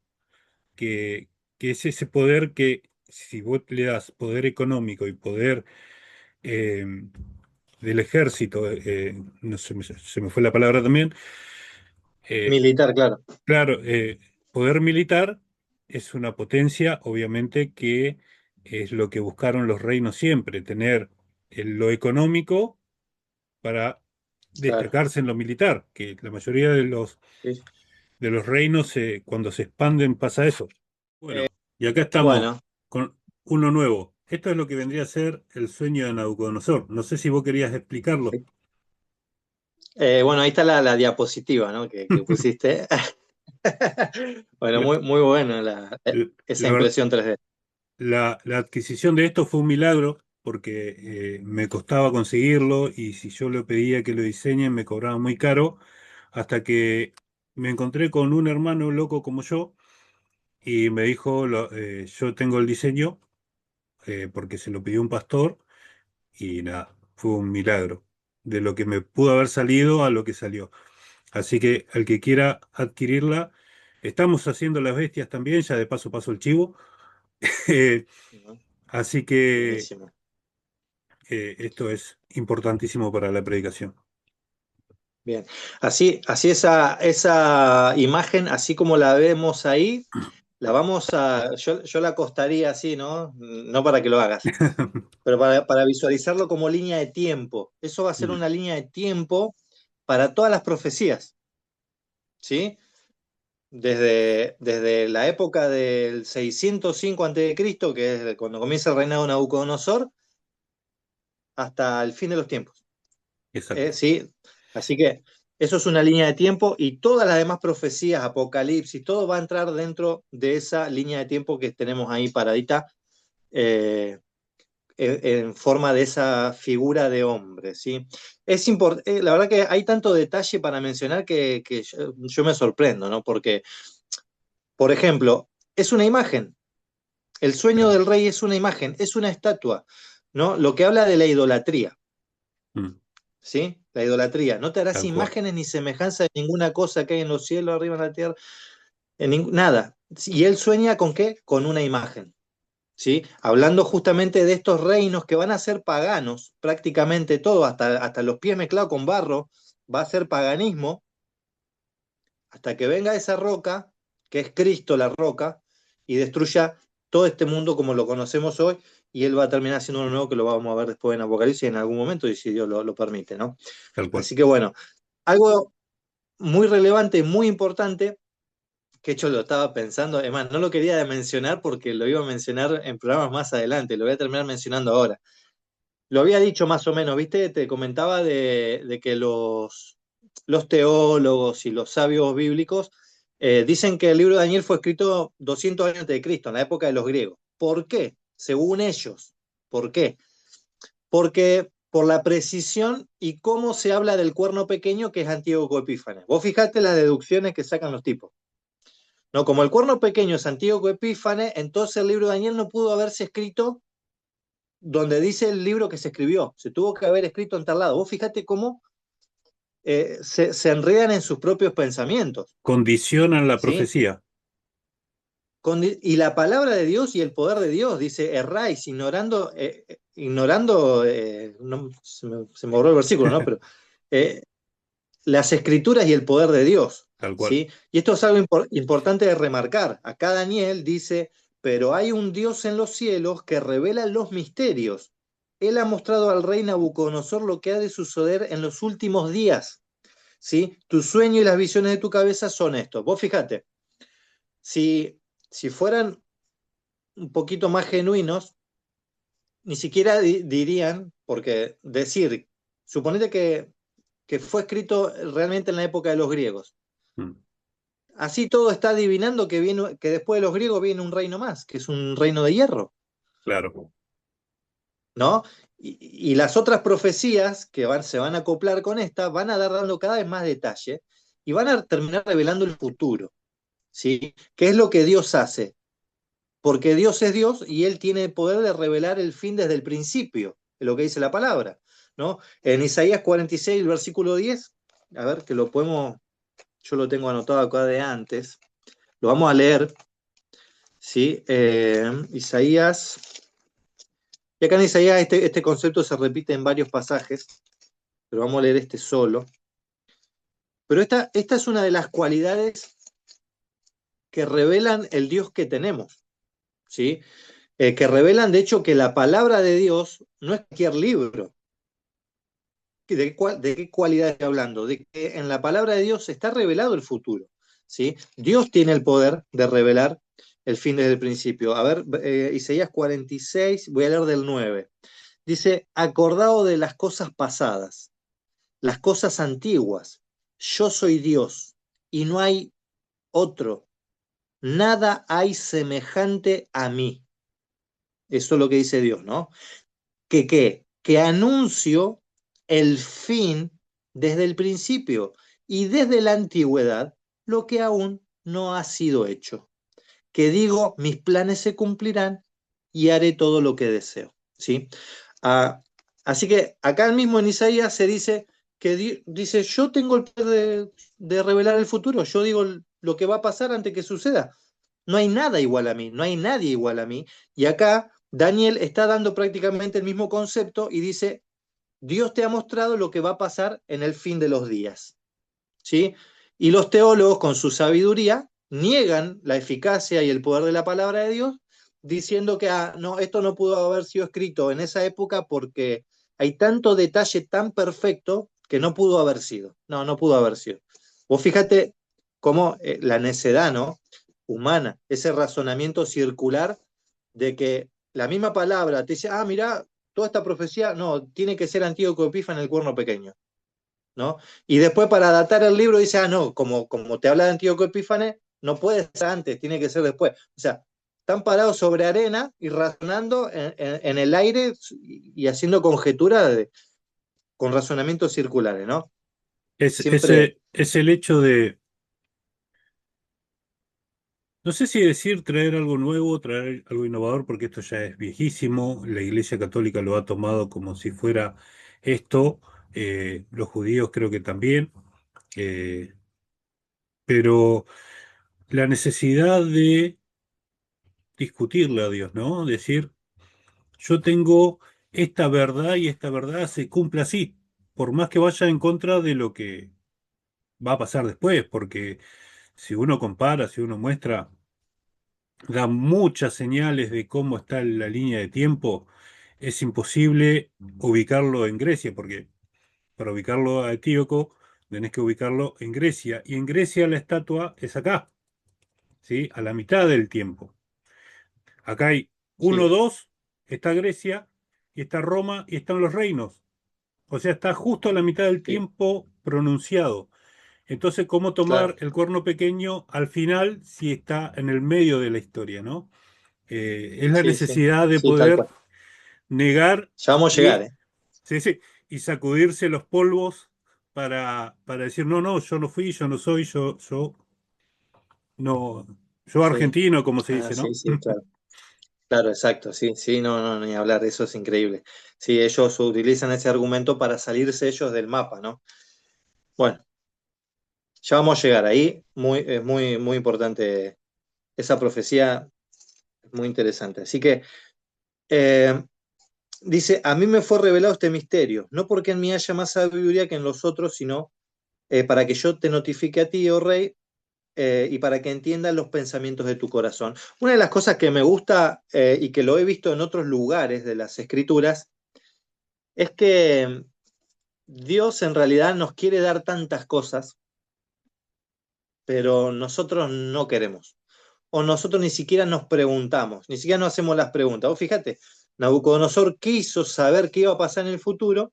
que, que es ese poder que si vos le das poder económico y poder eh, del ejército, no se me fue la palabra también, eh, militar, claro, claro, poder militar es una potencia, obviamente, que es lo que buscaron los reinos siempre, tener lo económico para claro. destacarse en lo militar, que la mayoría Sí. de los reinos, cuando se expanden, pasa eso. Bueno, y acá estamos Bueno, con uno nuevo. Esto es lo que vendría a ser el sueño de Nabucodonosor. No sé si vos querías explicarlo. sí. Bueno, ahí está la diapositiva, ¿no? Que pusiste. Bueno, La, muy bueno esa la ver- impresión 3D. la adquisición de esto fue un milagro porque me costaba conseguirlo y si yo le pedía que lo diseñen me cobraba muy caro hasta que me encontré con un hermano loco como yo y me dijo, yo tengo el diseño porque se lo pidió un pastor y nada, fue un milagro de lo que me pudo haber salido a lo que salió. Así que al que quiera adquirirla, estamos haciendo las bestias también, ya de paso paso el chivo. Eh, ¿No? Así que Buenísimo. esto es importantísimo para la predicación. Bien. Así esa imagen, así como la vemos ahí, yo la acostaría así, ¿no? No para que lo hagas, pero para visualizarlo como línea de tiempo. Eso va a ser Mm, una línea de tiempo para todas las profecías, ¿sí? Desde la época del 605 Cristo, que es cuando comienza el reinado de Nabucodonosor, hasta el fin de los tiempos. exacto, ¿Sí? Así que eso es una línea de tiempo y todas las demás profecías, Apocalipsis, todo va a entrar dentro de esa línea de tiempo que tenemos ahí paradita, eh, en forma de esa figura de hombre, ¿sí? La verdad que hay tanto detalle para mencionar que yo me sorprendo, ¿no? Porque, por ejemplo, es una imagen. El sueño claro. del rey es una imagen, es una estatua, ¿no? Lo que habla de la idolatría, Mm, ¿sí? La idolatría. No te harás tal cual. imágenes ni semejanza de ninguna cosa que hay en los cielos, arriba en la tierra, nada. Y él sueña con qué? Con una imagen, ¿sí? Hablando justamente de estos reinos que van a ser paganos, prácticamente todo, hasta los pies mezclados con barro, va a ser paganismo, hasta que venga esa roca, que es Cristo la roca, y destruya todo este mundo como lo conocemos hoy, y Él va a terminar siendo uno nuevo que lo vamos a ver después en Apocalipsis en algún momento, y si Dios lo permite, ¿no? Tal cual. Así que bueno, algo muy relevante, muy importante, que hecho lo estaba pensando, además no lo quería mencionar porque lo iba a mencionar en programas más adelante, lo voy a terminar mencionando ahora. Lo había dicho más o menos, ¿viste? Te comentaba de que los teólogos y los sabios bíblicos dicen que el libro de Daniel fue escrito 200 años antes de Cristo, en la época de los griegos. ¿Por qué? Según ellos. ¿Por qué? Porque por la precisión y cómo se habla del cuerno pequeño que es Antíoco Epífanes. Vos fijate las deducciones que sacan los tipos. No, como el cuerno pequeño es Antíoco Epífanes, entonces el libro de Daniel no pudo haberse escrito donde dice el libro que se escribió. Se tuvo que haber escrito en tal lado. Vos fíjate cómo se enredan en sus propios pensamientos, Condicionan la ¿sí? profecía. Y la palabra de Dios y el poder de Dios, dice, erráis, ignorando no, se me borró el versículo, ¿no? Pero eh, las escrituras y el poder de Dios, Tal cual. ¿sí? Y esto es algo importante de remarcar. Acá Daniel dice, pero hay un Dios en los cielos que revela los misterios. Él ha mostrado al rey Nabucodonosor lo que ha de suceder en los últimos días, ¿sí? Tu sueño y las visiones de tu cabeza son estos. Vos fíjate, si, si fueran un poquito más genuinos, ni siquiera dirían, porque decir, suponete que fue escrito realmente en la época de los griegos. Mm, Así todo está adivinando que después de los griegos viene un reino más, que es un reino de hierro, claro. ¿no? Y las otras profecías que se van a acoplar con esta van a dar dando cada vez más detalle y van a terminar revelando el futuro, ¿sí? ¿Qué es lo que Dios hace? Porque Dios es Dios y Él tiene el poder de revelar el fin desde el principio, es lo que dice la palabra, ¿no? En Isaías 46, el versículo 10, a ver, que lo podemos, yo lo tengo anotado acá de antes, lo vamos a leer, ¿sí? Isaías, y acá en Isaías este concepto se repite en varios pasajes, pero vamos a leer este solo. Pero esta es una de las cualidades que revelan el Dios que tenemos, ¿sí? Que revelan, de hecho, que la palabra de Dios no es cualquier libro. ¿De qué cualidad estoy hablando? De que en la palabra de Dios está revelado el futuro, ¿sí? Dios tiene el poder de revelar el fin desde el principio. A ver, Isaías 46, voy a leer del 9. Dice, acordado de las cosas pasadas, las cosas antiguas, yo soy Dios y no hay otro, nada hay semejante a mí. Eso es lo que dice Dios, ¿no? ¿Que qué? Que anuncio el fin desde el principio y desde la antigüedad lo que aún no ha sido hecho. Que digo, mis planes se cumplirán y haré todo lo que deseo, ¿sí? Ah, así que acá mismo en Isaías se dice que dice, yo tengo el poder de revelar el futuro, yo digo lo que va a pasar antes que suceda. No hay nada igual a mí, no hay nadie igual a mí. Y acá Daniel está dando prácticamente el mismo concepto y dice, Dios te ha mostrado lo que va a pasar en el fin de los días, ¿sí? Y los teólogos con su sabiduría niegan la eficacia y el poder de la palabra de Dios, diciendo que no, esto no pudo haber sido escrito en esa época porque hay tanto detalle tan perfecto que no pudo haber sido. No, no pudo haber sido. Vos fíjate cómo la necedad, ¿no? Humana, ese razonamiento circular de que la misma palabra te dice, mirá, toda esta profecía, no, tiene que ser Antíoco Epífanes el cuerno pequeño, ¿no? Y después para datar el libro dice, no, como te habla de Antíoco Epífanes, no puede ser antes, tiene que ser después. O sea, están parados sobre arena y razonando en el aire y haciendo conjeturas con razonamientos circulares, ¿no? Siempre, Es el hecho de, no sé si decir traer algo nuevo, traer algo innovador, porque esto ya es viejísimo, la Iglesia Católica lo ha tomado como si fuera esto, los judíos creo que también, eh, pero la necesidad de discutirle a Dios, ¿no? Decir, yo tengo esta verdad y esta verdad se cumple así, por más que vaya en contra de lo que va a pasar después, porque si uno compara, si uno muestra, da muchas señales de cómo está la línea de tiempo. Es imposible ubicarlo en Grecia, porque para ubicarlo a Etíoco tenés que ubicarlo en Grecia, y en Grecia la estatua es acá, ¿sí? A la mitad del tiempo. Acá hay uno, sí, dos, está Grecia, y está Roma, y están los reinos. O sea, está justo a la mitad del sí, tiempo pronunciado. Entonces, ¿cómo tomar claro, el cuerno pequeño al final si está en el medio de la historia, ¿no? Es la sí, sí, necesidad de sí, tal poder cual. negar Ya vamos a llegar, y, ¿eh? sí, sí, y sacudirse los polvos para decir, no, no, yo no fui, yo no soy, yo no, yo Sí, argentino, como se dice, sí, ¿no? sí, claro. Claro, exacto, sí, sí, no, no, ni hablar, eso es increíble. Sí, ellos utilizan ese argumento para salirse ellos del mapa, ¿no? Bueno, ya vamos a llegar ahí, es muy, muy importante esa profecía, es muy interesante. Así que eh, dice, a mí me fue revelado este misterio, no porque en mí haya más sabiduría que en los otros, sino para que yo te notifique a ti, oh rey, y para que entiendas los pensamientos de tu corazón. Una de las cosas que me gusta y que lo he visto en otros lugares de las escrituras, es que Dios en realidad nos quiere dar tantas cosas, pero nosotros no queremos. O nosotros ni siquiera nos preguntamos, ni siquiera nos hacemos las preguntas. Vos fíjate, Nabucodonosor quiso saber qué iba a pasar en el futuro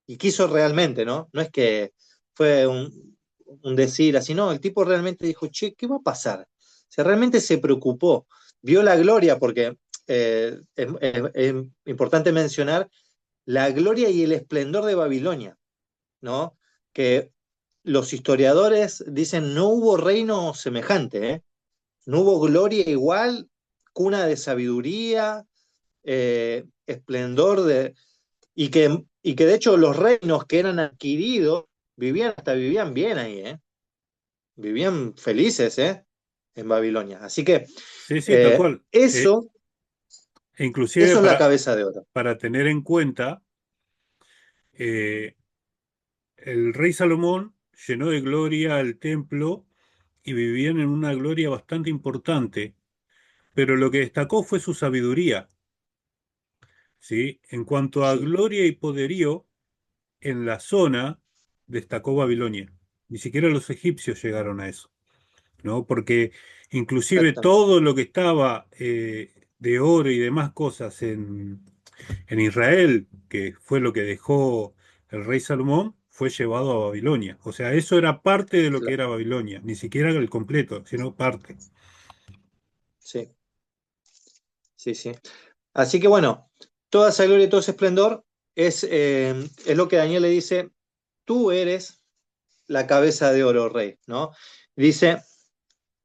y quiso realmente, ¿no? No es que fue un decir así, no, el tipo realmente dijo, che, ¿qué va a pasar? O sea, realmente se preocupó, vio la gloria, porque es importante mencionar la gloria y el esplendor de Babilonia, ¿no? Que los historiadores dicen no hubo reino semejante, ¿eh? No hubo gloria igual, cuna de sabiduría, esplendor y que de hecho los reinos que eran adquiridos vivían bien ahí, ¿eh? Vivían felices, ¿eh? En Babilonia. Así que Sí, sí, tal cual. eso, E inclusive eso es la cabeza de oro. para tener en cuenta, eh, el rey Salomón llenó de gloria el templo y vivían en una gloria bastante importante, pero lo que destacó fue su sabiduría, ¿sí? En cuanto a Sí, gloria y poderío, en la zona destacó Babilonia. Ni siquiera los egipcios llegaron a eso, ¿no? Porque inclusive exactamente. todo lo que estaba de oro y demás cosas en Israel, que fue lo que dejó el rey Salomón, fue llevado a Babilonia. O sea, eso era parte de lo que Claro, era Babilonia, ni siquiera el completo, sino parte. sí, sí, sí. Así que bueno, toda esa gloria y todo ese esplendor es lo que Daniel le dice, tú eres la cabeza de oro, rey, ¿no? Dice,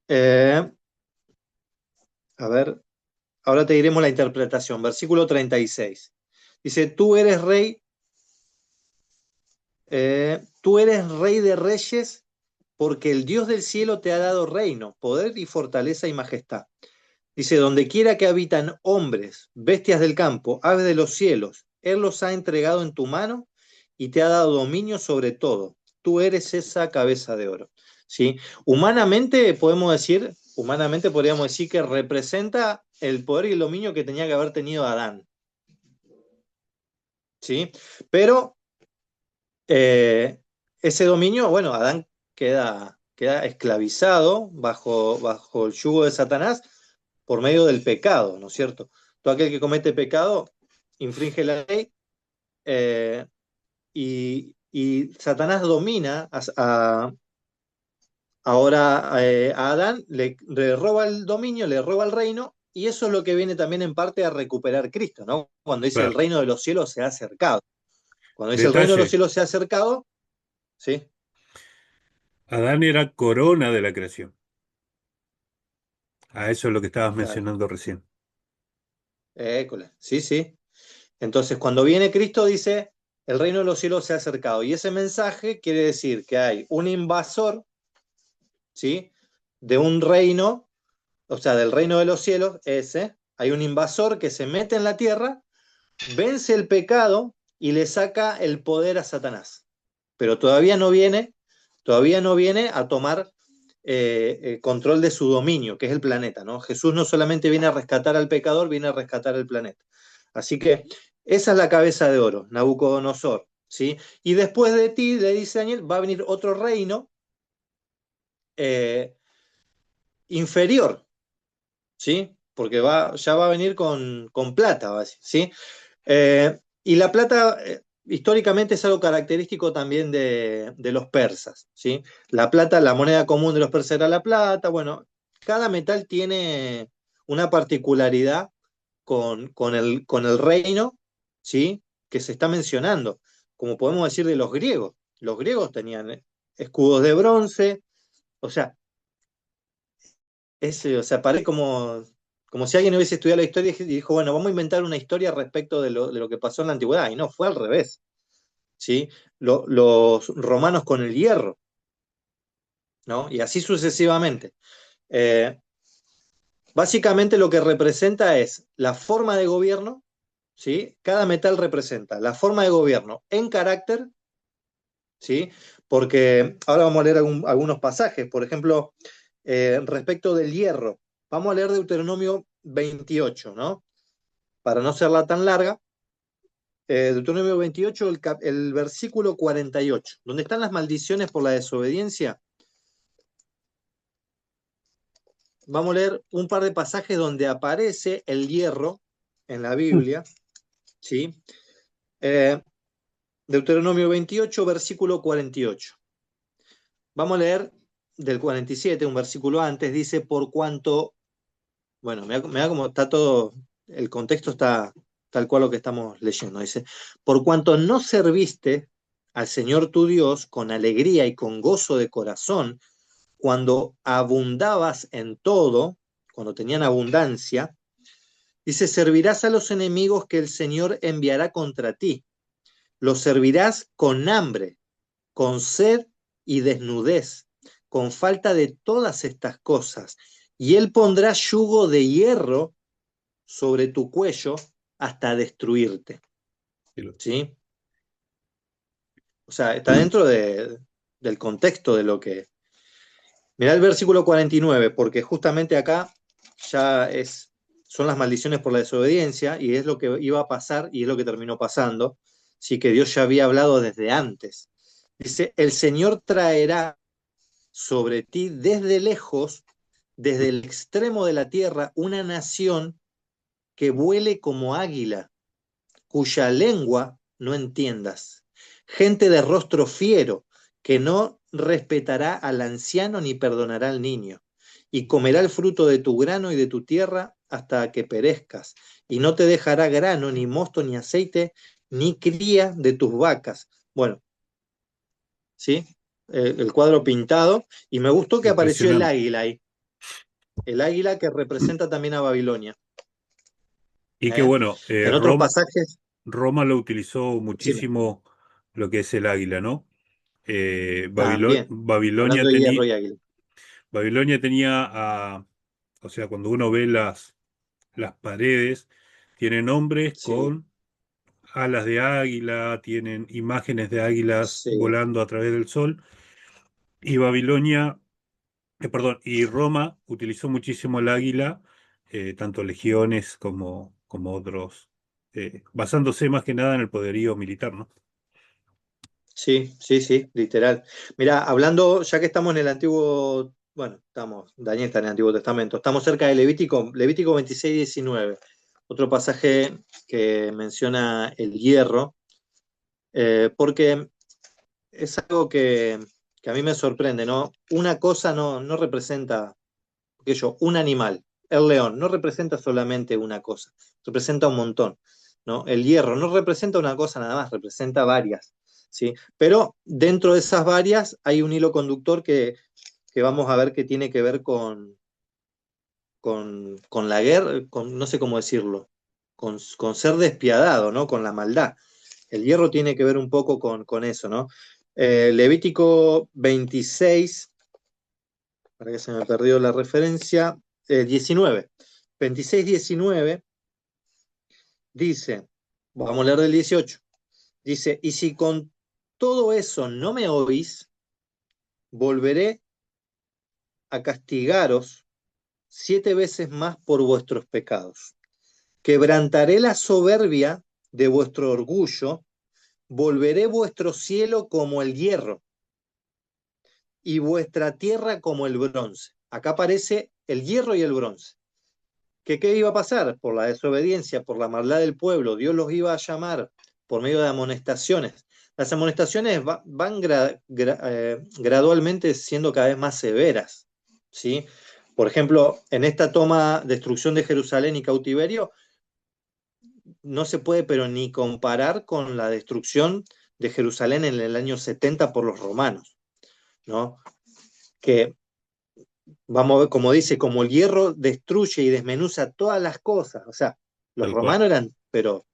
eh, a ver, ahora te diremos la interpretación, versículo 36. Dice, tú eres rey de reyes porque el Dios del cielo te ha dado reino, poder y fortaleza y majestad. Dice, donde quiera que habitan hombres, bestias del campo, aves de los cielos, Él los ha entregado en tu mano y te ha dado dominio sobre todo. tú eres esa cabeza de oro. ¿Sí? Humanamente podríamos decir que representa el poder y el dominio que tenía que haber tenido Adán. ¿Sí? Pero eh, ese dominio, bueno, Adán queda esclavizado bajo el yugo de Satanás por medio del pecado, ¿no es cierto? Todo aquel que comete pecado infringe la ley, eh, y Satanás domina ahora a Adán, le roba el dominio, le roba el reino, y eso es lo que viene también en parte a recuperar Cristo, ¿no? Cuando dice el Claro. reino de los cielos se ha acercado. Cuando dice el reino de los Detalle, cielos se ha acercado, ¿sí? Adán era corona de la creación. A eso es lo que estabas Claro. mencionando recién. École. Sí, sí. Entonces, cuando viene Cristo, dice, el reino de los cielos se ha acercado. Y ese mensaje quiere decir que hay un invasor, ¿sí? De un reino, o sea, del reino de los cielos, ese. Hay un invasor que se mete en la tierra, vence el pecado y le saca el poder a Satanás. Pero todavía no viene a tomar control de su dominio, que es el planeta, ¿no? Jesús no solamente viene a rescatar al pecador, viene a rescatar el planeta. Así que esa es la cabeza de oro, Nabucodonosor, ¿sí? Y después de ti, le dice Daniel, va a venir otro reino eh, inferior, ¿sí? Porque ya va a venir con plata, ¿sí? Y la plata, históricamente, es algo característico también de los persas, ¿sí? La plata, la moneda común de los persas era la plata. Bueno, cada metal tiene una particularidad con el reino, ¿sí? Que se está mencionando, como podemos decir de los griegos. Los griegos tenían escudos de bronce, o sea, o sea, parece como si alguien hubiese estudiado la historia y dijo, bueno, vamos a inventar una historia respecto de lo que pasó en la antigüedad. Y no, fue al revés, ¿sí? Los romanos con el hierro, ¿no? Y así sucesivamente. Eh, Básicamente lo que representa es la forma de gobierno, ¿sí? Cada metal representa la forma de gobierno en carácter, ¿sí? Porque ahora vamos a leer algunos pasajes, por ejemplo, respecto del hierro. Vamos a leer Deuteronomio 28, ¿no? Para no hacerla tan larga. Deuteronomio 28, el versículo 48, donde están las maldiciones por la desobediencia. Vamos a leer un par de pasajes donde aparece el hierro en la Biblia, ¿sí? Eh, Deuteronomio 28, versículo 48. Vamos a leer del 47, un versículo antes, dice, por cuanto, bueno, me da como está todo, el contexto está tal cual lo que estamos leyendo. Dice, por cuanto no serviste al Señor tu Dios con alegría y con gozo de corazón, cuando abundabas en todo, cuando tenían abundancia, dice, servirás a los enemigos que el Señor enviará contra ti. Los servirás con hambre, con sed y desnudez, con falta de todas estas cosas. Y Él pondrá yugo de hierro sobre tu cuello hasta destruirte. ¿Sí? O sea, está dentro del contexto de lo que... Mirá el versículo 49, porque justamente acá ya son las maldiciones por la desobediencia y es lo que iba a pasar y es lo que terminó pasando. Sí, que Dios ya había hablado desde antes. Dice, el Señor traerá sobre ti desde lejos, desde el extremo de la tierra, una nación que vuele como águila, cuya lengua no entiendas. Gente de rostro fiero, que no respetará al anciano ni perdonará al niño, y comerá el fruto de tu grano y de tu tierra hasta que perezcas, y no te dejará grano, ni mosto, ni aceite, ni cría de tus vacas. Bueno, ¿sí? El cuadro pintado, y me gustó que apareció el Impresionante. águila ahí, el águila que representa también a Babilonia. Y que ¿Eh? bueno, En otros pasajes, Roma lo utilizó decime, muchísimo lo que es el águila, ¿no? también, hablando de hierro y águila. Babilonia tenía, o sea, cuando uno ve las paredes, tiene nombres Sí, alas de águila, tienen imágenes de águilas Sí, volando a través del sol. Y Babilonia, perdón, y Roma utilizó muchísimo el águila, tanto legiones como otros, basándose más que nada en el poderío militar, ¿no? sí, sí, sí, literal. Mira, hablando, ya que estamos en el Antiguo, bueno, Daniel está en el Antiguo Testamento, estamos cerca de Levítico 26-19, otro pasaje que menciona el hierro, porque es algo que a mí me sorprende, ¿no? Una cosa no representa, qué sé yo, un animal, el león, no representa solamente una cosa, representa un montón, ¿no? El hierro no representa una cosa nada más, representa varias, ¿sí? Pero dentro de esas varias hay un hilo conductor que vamos a ver que tiene que ver con la guerra, no sé cómo decirlo, con ser despiadado, ¿no? Con la maldad. El hierro tiene que ver un poco con eso, ¿no? Levítico 26, para que se me perdió la referencia, 19. 26-19 dice, vamos a leer del 18, dice, y si con todo eso no me oís, volveré a castigaros 7 veces más por vuestros pecados. Quebrantaré la soberbia de vuestro orgullo, volveré vuestro cielo como el hierro y vuestra tierra como el bronce. Acá aparece el hierro y el bronce. ¿Qué iba a pasar? Por la desobediencia, por la maldad del pueblo, Dios los iba a llamar por medio de amonestaciones. Las amonestaciones van gradualmente siendo cada vez más severas, ¿sí? Por ejemplo, en esta destrucción de Jerusalén y cautiverio, no se puede pero ni comparar con la destrucción de Jerusalén en el año 70 por los romanos, ¿no? Que vamos a ver, como dice, como el hierro destruye y desmenuza todas las cosas. O sea, los Tal cual. romanos eran, pero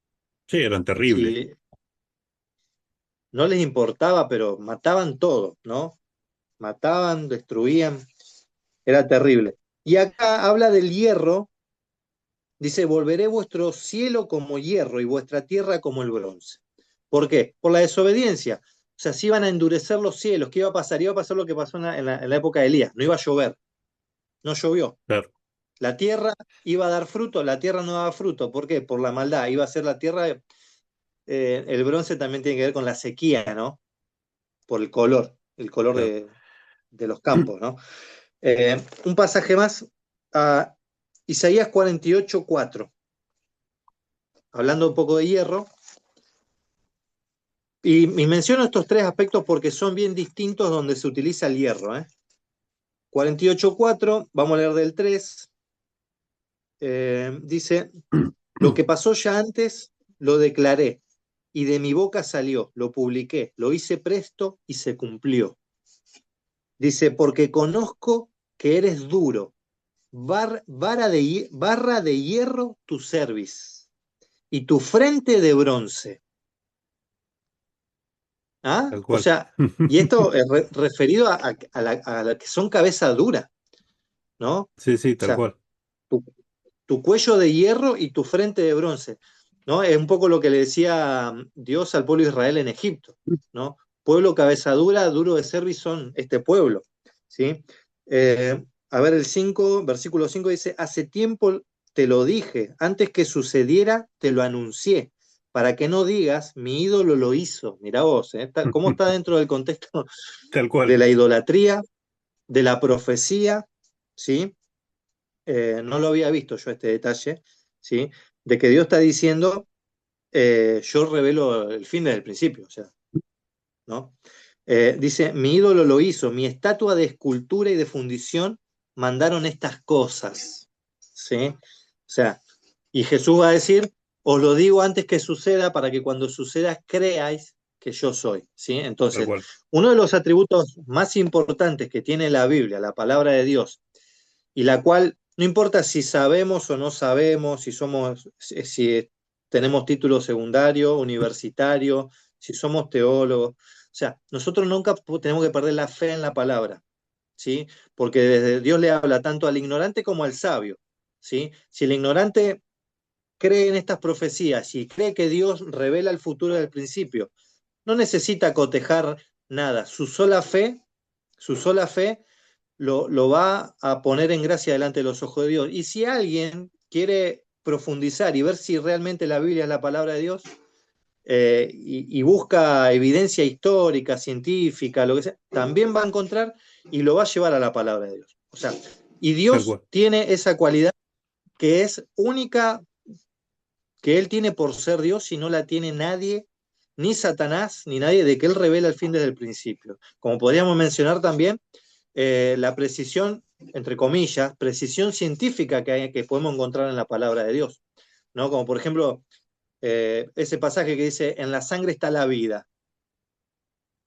Sí, eran terribles. si no les importaba, pero mataban todo, ¿no? Mataban, destruían, era terrible. Y acá habla del hierro, dice, volveré vuestro cielo como hierro y vuestra tierra como el bronce. ¿Por qué? Por la desobediencia. O sea, si iban a endurecer los cielos, ¿qué iba a pasar? Iba a pasar lo que pasó en la época de Elías, no iba a llover, no llovió. Claro, La tierra iba a dar fruto, la tierra no daba fruto. ¿Por qué? Por la maldad. Iba a ser la tierra. El bronce también tiene que ver con la sequía, ¿no? Por el color claro. de los campos, ¿no? Un pasaje más, a Isaías 48:4, hablando un poco de hierro. Y menciono estos tres aspectos porque son bien distintos donde se utiliza el hierro, ¿eh? 48:4, vamos a leer del 3. Dice, lo que pasó ya antes, lo declaré, y de mi boca salió, lo publiqué, lo hice presto y se cumplió. Dice, porque conozco que eres duro, barra de hierro tu cerviz, y tu frente de bronce. ¿Ah? Tal O cual. sea, y esto es referido a la que son cabeza dura, ¿no? O Sí, sí, tal sea, cual. tu, tu cuello de hierro y tu frente de bronce, ¿no? Es un poco lo que le decía Dios al pueblo de Israel en Egipto, ¿no? Pueblo cabeza dura, duro de cerviz son este pueblo, ¿sí? A ver, el 5, versículo 5 dice, hace tiempo te lo dije, antes que sucediera te lo anuncié, para que no digas, mi ídolo lo hizo. Mirá vos, ¿eh? ¿Cómo está dentro del contexto Tal de cual. la idolatría, de la profecía, ¿sí? No lo había visto yo este detalle, ¿sí? De que Dios está diciendo, yo revelo el fin desde el principio, o sea, ¿no? Dice, mi ídolo lo hizo, mi estatua de escultura y de fundición mandaron estas cosas, ¿sí? O sea, y Jesús va a decir, os lo digo antes que suceda para que cuando suceda creáis que yo soy, ¿sí? Tal Entonces, cual. uno de los atributos más importantes que tiene la Biblia, la palabra de Dios, y la cual no importa si sabemos o no sabemos, si tenemos título secundario, universitario, si somos teólogos, o sea, nosotros nunca tenemos que perder la fe en la palabra, ¿sí? Porque desde Dios le habla tanto al ignorante como al sabio, ¿sí? Si el ignorante cree en estas profecías y cree que Dios revela el futuro del principio, no necesita cotejar nada. Su sola fe lo va a poner en gracia delante de los ojos de Dios. Y si alguien quiere profundizar y ver si realmente la Biblia es la palabra de Dios, y busca evidencia histórica, científica, lo que sea, también va a encontrar y lo va a llevar a la palabra de Dios. O sea, y tal Dios cual. tiene esa cualidad que es única, que Él tiene por ser Dios y no la tiene nadie, ni Satanás, ni nadie, de que Él revela el fin desde el principio. Como podríamos mencionar también, la precisión, entre comillas, precisión científica que podemos encontrar en la palabra de Dios, ¿no? Como por ejemplo, ese pasaje que dice, en la sangre está la vida,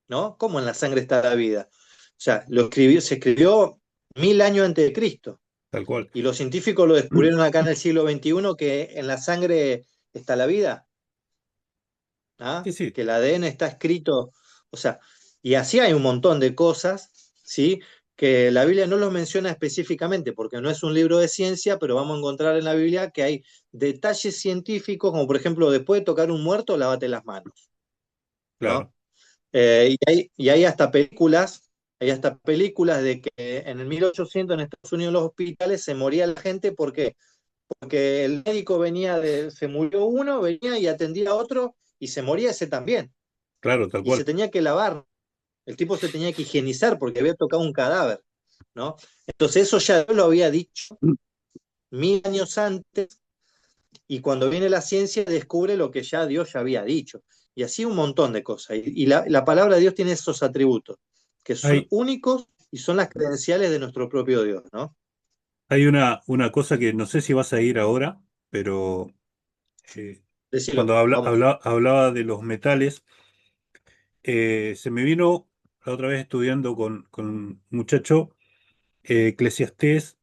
¿no? ¿Cómo en la sangre está la vida? O sea, se escribió 1000 años antes de Cristo, Tal cual. y los científicos lo descubrieron acá en el siglo XXI, que en la sangre está la vida, Sí, ¿ah? sí, Que el ADN está escrito, o sea, y así hay un montón de cosas, ¿sí? Que la Biblia no los menciona específicamente, porque no es un libro de ciencia, pero vamos a encontrar en la Biblia que hay detalles científicos, como por ejemplo, después de tocar un muerto, lávate las manos, claro, ¿no? Y hay hasta películas de que en el 1800 en Estados Unidos en los hospitales se moría la gente. ¿Por qué? Porque el médico se murió uno, venía y atendía a otro y se moría ese también. claro, tal Y se cual. tenía que lavar, el tipo se tenía que higienizar porque había tocado un cadáver, ¿no? Entonces eso ya lo había dicho 1000 años antes, y cuando viene la ciencia descubre lo que ya Dios ya había dicho. Y así un montón de cosas. Y la palabra de Dios tiene esos atributos, que son Hay, únicos y son las credenciales de nuestro propio Dios, ¿no? hay una cosa que no sé si vas a ir ahora, pero eh, Decilo, cuando vamos. hablaba de los metales, se me vino la otra vez estudiando con un muchacho, Eclesiastés,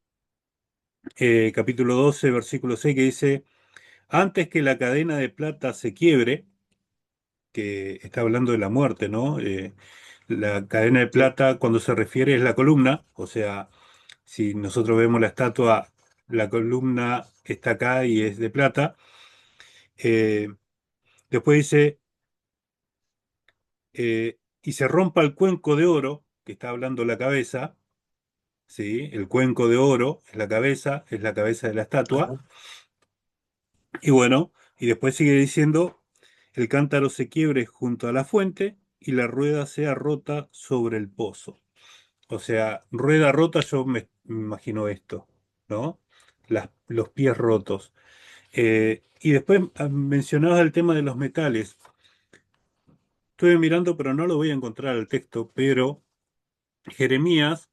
capítulo 12 versículo 6 que dice, antes que la cadena de plata se quiebre, que está hablando de la muerte, ¿no? La cadena de Sí, plata, cuando se refiere, es la columna, o sea, si nosotros vemos la estatua, la columna está acá y es de plata. Eh, Después dice, y se rompa el cuenco de oro, que está hablando la cabeza, ¿sí? El cuenco de oro es la cabeza de la estatua. ajá, Y bueno, y después sigue diciendo, el cántaro se quiebre junto a la fuente y la rueda sea rota sobre el pozo. O sea, rueda rota, yo me imagino esto, ¿no? Los pies rotos. Y después mencionabas el tema de los metales. Estuve mirando, pero no lo voy a encontrar el texto, pero Jeremías,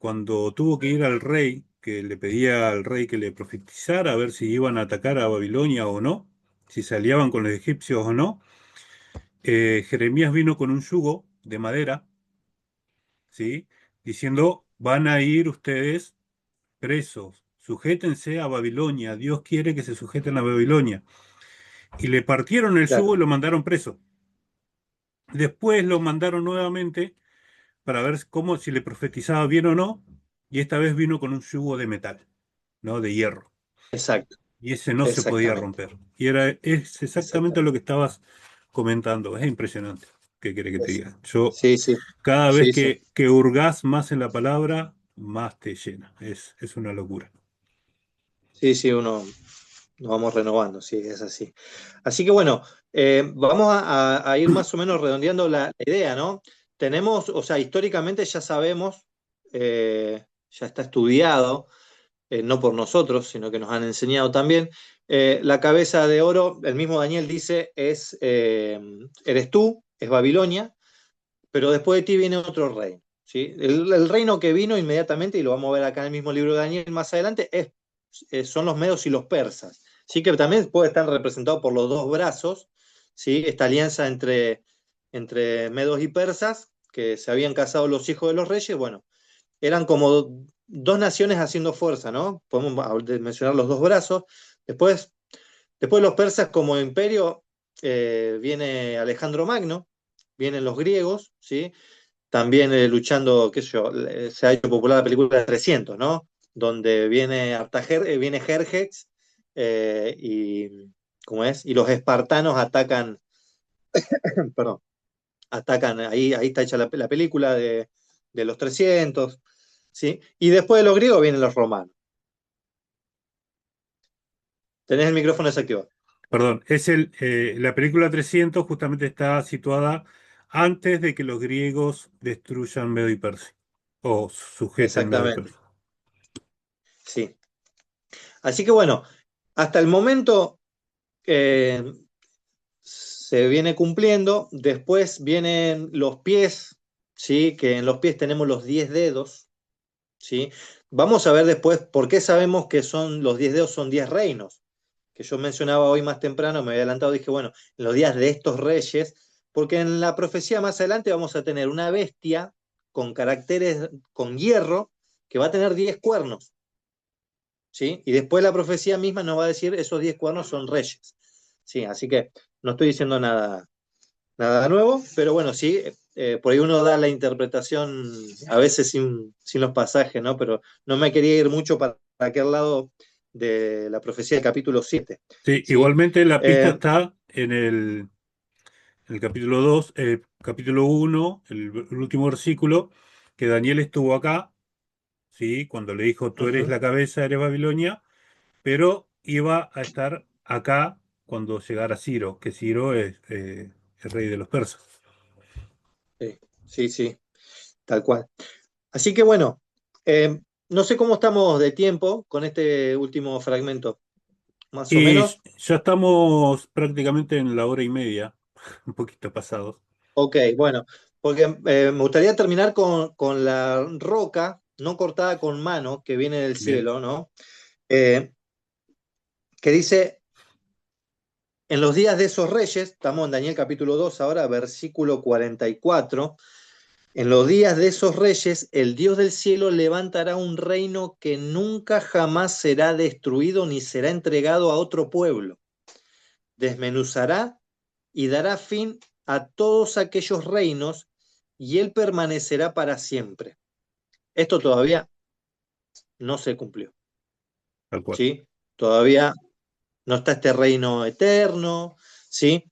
cuando tuvo que ir al rey, que le pedía al rey que le profetizara a ver si iban a atacar a Babilonia o no, si se aliaban con los egipcios o no, Jeremías vino con un yugo de madera, ¿sí? Diciendo, van a ir ustedes presos, sujétense a Babilonia, Dios quiere que se sujeten a Babilonia. Y le partieron el yugo claro, y lo mandaron preso. Después lo mandaron nuevamente para ver cómo, si le profetizaba bien o no, y esta vez vino con un yugo de metal, ¿no? De hierro. exacto, Y ese no se podía exactamente, romper. Es exactamente lo exactamente. que estabas comentando. Es impresionante. ¿Qué quiere que te diga? Yo, Sí, sí, cada vez sí, sí. que hurgás más en la palabra, más te llena. Es una locura. Sí, sí, nos vamos renovando, sí, es así. Así que bueno, vamos a ir más o menos redondeando la idea, ¿no? Tenemos, o sea, históricamente ya sabemos, ya está estudiado, no por nosotros, sino que nos han enseñado también. La cabeza de oro, el mismo Daniel dice, eres tú, es Babilonia, pero después de ti viene otro reino. ¿Sí? El reino que vino inmediatamente, y lo vamos a ver acá en el mismo libro de Daniel más adelante, son los medos y los persas. ¿Sí? Que también puede estar representado por los dos brazos, ¿sí? Esta alianza entre medos y persas, que se habían casado los hijos de los reyes. Bueno, eran como dos naciones haciendo fuerza, ¿no? Podemos mencionar los dos brazos. Después los persas como imperio, viene Alejandro Magno, vienen los griegos, ¿sí? También luchando, qué sé yo, se ha hecho popular la película de 300, ¿no? Donde viene viene Jerjes, y, ¿cómo es? Y los espartanos atacan, perdón, atacan, ahí está hecha la película de los 300, ¿sí? Y después de los griegos vienen los romanos. Tenés el micrófono desactivado. Perdón, la película 300 justamente está situada antes de que los griegos destruyan Medo y Persia, o sujeten Medo y Exactamente, Persia. sí. Así que bueno, hasta el momento eh, se viene cumpliendo, después vienen los pies, ¿sí? Que en los pies tenemos los 10 dedos, ¿sí? Vamos a ver después por qué sabemos que son los 10 dedos, son 10 reinos, que yo mencionaba hoy más temprano, me había adelantado, dije, bueno, en los días de estos reyes, porque en la profecía más adelante vamos a tener una bestia con caracteres, con hierro, que va a tener 10 cuernos, ¿sí? Y después la profecía misma nos va a decir esos 10 cuernos son reyes, ¿sí? Así que no estoy diciendo nada nuevo, pero bueno, sí, por ahí uno da la interpretación a veces sin los pasajes, ¿no? Pero no me quería ir mucho para aquel lado de la profecía del capítulo 7, Sí, ¿sí? igualmente la pista Eh, está en el capítulo 2, capítulo 1, el último versículo, que Daniel estuvo acá, ¿sí? Cuando le dijo, tú eres Ujú, la cabeza, eres Babilonia, pero iba a estar acá cuando llegara Ciro, que Ciro es el rey de los persas. sí, sí, sí, tal cual. Así que bueno, eh, no sé cómo estamos de tiempo con este último fragmento, más o Y menos. ya estamos prácticamente en la hora y media, un poquito pasados. Ok, bueno, porque me gustaría terminar con la roca no cortada con mano que viene del Bien. cielo, ¿no? Eh, que dice, en los días de esos reyes, estamos en Daniel capítulo 2 ahora, versículo 44, en los días de esos reyes, el Dios del cielo levantará un reino que nunca jamás será destruido ni será entregado a otro pueblo. Desmenuzará y dará fin a todos aquellos reinos y él permanecerá para siempre. Esto todavía no se cumplió, Tal cual. ¿sí? Todavía no está este reino eterno, ¿sí?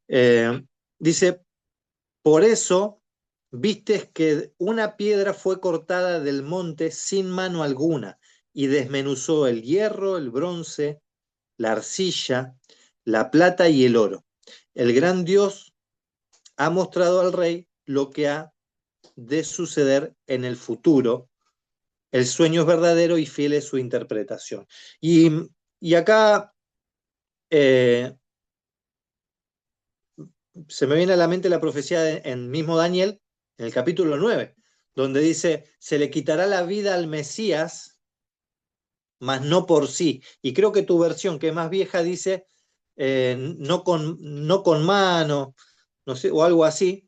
Eh, dice, por eso vistes que una piedra fue cortada del monte sin mano alguna y desmenuzó el hierro, el bronce, la arcilla, la plata y el oro. El gran Dios ha mostrado al rey lo que ha de suceder en el futuro. El sueño es verdadero y fiel es su interpretación. Y, y acá eh, se me viene a la mente la profecía en mismo Daniel, en el capítulo 9, donde dice, se le quitará la vida al Mesías, mas no por sí. Y creo que tu versión, que es más vieja, dice, no con mano, no sé, o algo así,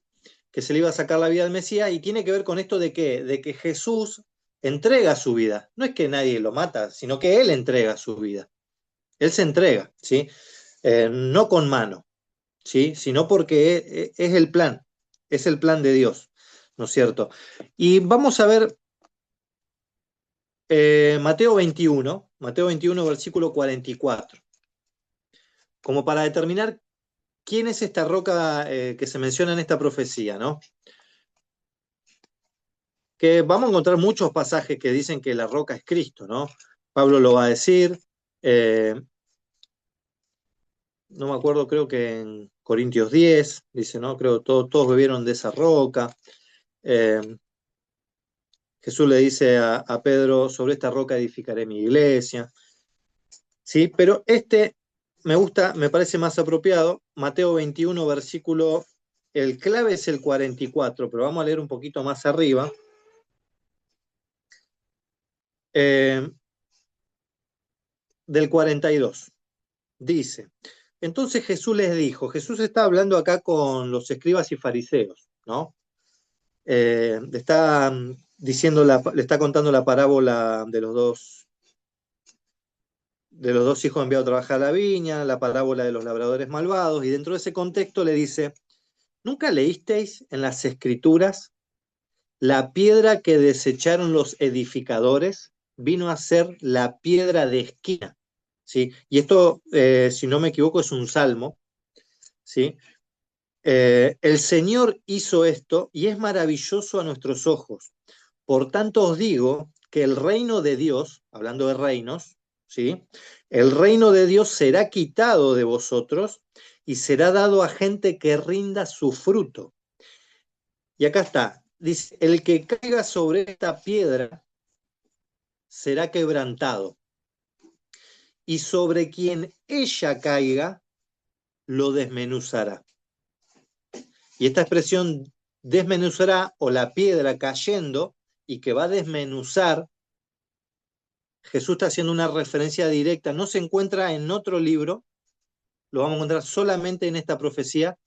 que se le iba a sacar la vida al Mesías, y tiene que ver con esto de que Jesús entrega su vida. No es que nadie lo mata, sino que Él entrega su vida. Él se entrega, ¿sí? No con mano, ¿sí? Sino porque es el plan de Dios, ¿no es cierto? Y vamos a ver Mateo 21, versículo 44, como para determinar quién es esta roca que se menciona en esta profecía, ¿no? Que vamos a encontrar muchos pasajes que dicen que la roca es Cristo, ¿no? Pablo lo va a decir, eh, no me acuerdo, creo que en Corintios 10, dice, ¿no? Creo que todos bebieron de esa roca. Eh, Jesús le dice a Pedro, sobre esta roca edificaré mi iglesia, ¿sí? Pero este me gusta, me parece más apropiado, Mateo 21, versículo, el clave es el 44, pero vamos a leer un poquito más arriba. Eh, del 42, dice, entonces Jesús les dijo, Jesús está hablando acá con los escribas y fariseos, ¿no? Le está diciendo, le está contando la parábola de los dos hijos enviados a trabajar a la viña, la parábola de los labradores malvados, y dentro de ese contexto le dice, ¿nunca leísteis en las escrituras la piedra que desecharon los edificadores vino a ser la piedra de esquina? ¿sí? Y esto, si no me equivoco, es un salmo, ¿sí? El Señor hizo esto y es maravilloso a nuestros ojos. Por tanto os digo que el reino de Dios, hablando de reinos, ¿sí? El reino de Dios será quitado de vosotros y será dado a gente que rinda su fruto. Y acá está, dice, el que caiga sobre esta piedra será quebrantado, y sobre quien ella caiga lo desmenuzará. Y esta expresión desmenuzará o la piedra cayendo y que va a desmenuzar, Jesús está haciendo una referencia directa, no se encuentra en otro libro, lo vamos a encontrar solamente en esta profecía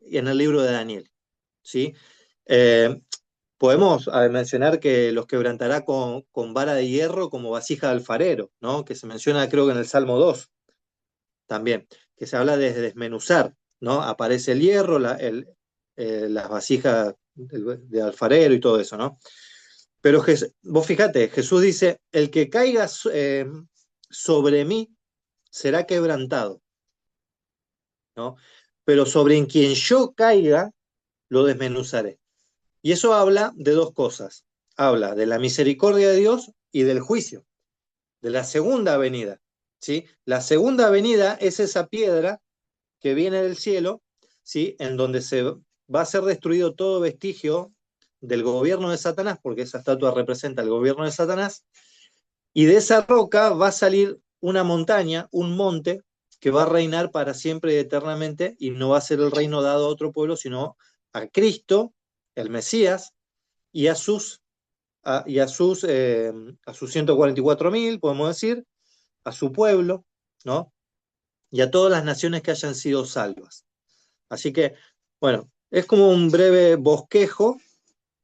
y en el libro de Daniel. ¿Sí? Eh, Podemos mencionar que los quebrantará con vara de hierro como vasija de alfarero, ¿no? Que se menciona creo que en el Salmo 2 también, que se habla de desmenuzar, ¿no? Aparece el hierro, las vasijas de alfarero y todo eso, ¿no? Pero vos fíjate, Jesús dice, el que caiga sobre mí será quebrantado, ¿no? Pero sobre en quien yo caiga, lo desmenuzaré. Y eso habla de dos cosas. Habla de la misericordia de Dios y del juicio, de la segunda venida, ¿sí? La segunda venida es esa piedra que viene del cielo, ¿sí? En donde se va a ser destruido todo vestigio del gobierno de Satanás, porque esa estatua representa el gobierno de Satanás, y de esa roca va a salir una montaña, un monte, que va a reinar para siempre y eternamente, y no va a ser el reino dado a otro pueblo, sino a Cristo, el Mesías, y a sus 144.000, podemos decir, a su pueblo, ¿no? Y a todas las naciones que hayan sido salvas. Así que, bueno, es como un breve bosquejo.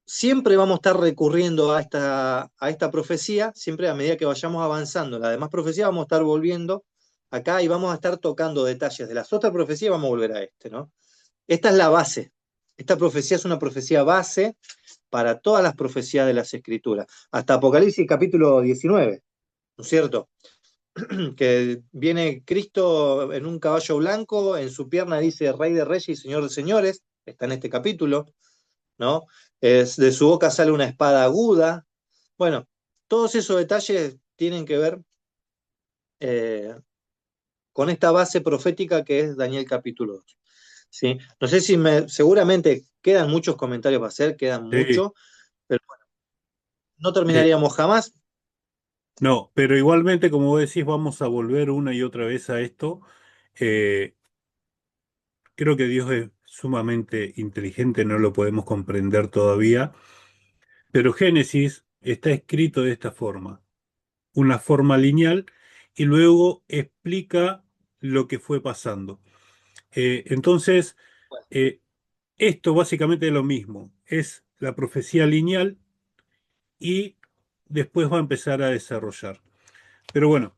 Siempre vamos a estar recurriendo a esta profecía, siempre a medida que vayamos avanzando. En las demás profecías vamos a estar volviendo acá y vamos a estar tocando detalles de las otras profecías, vamos a volver a este, ¿no? Esta es la base. Esta profecía es una profecía base para todas las profecías de las Escrituras, hasta Apocalipsis capítulo 19, ¿no es cierto? Que viene Cristo en un caballo blanco, en su pierna dice Rey de Reyes y Señor de Señores, está en este capítulo, ¿no? De su boca sale una espada aguda. Bueno, todos esos detalles tienen que ver eh, con esta base profética que es Daniel capítulo 2. ¿Sí? No sé si seguramente quedan muchos comentarios para hacer, quedan Sí, muchos, pero bueno, no eh, terminaríamos jamás. no, pero igualmente, como vos decís, vamos a volver una y otra vez a esto. Eh, Creo que Dios es sumamente inteligente, no lo podemos comprender todavía, pero Génesis está escrito de esta forma, una forma lineal, y luego explica lo que fue pasando. Entonces, eh, esto básicamente es lo mismo, es la profecía lineal y después va a empezar a desarrollar. Pero bueno,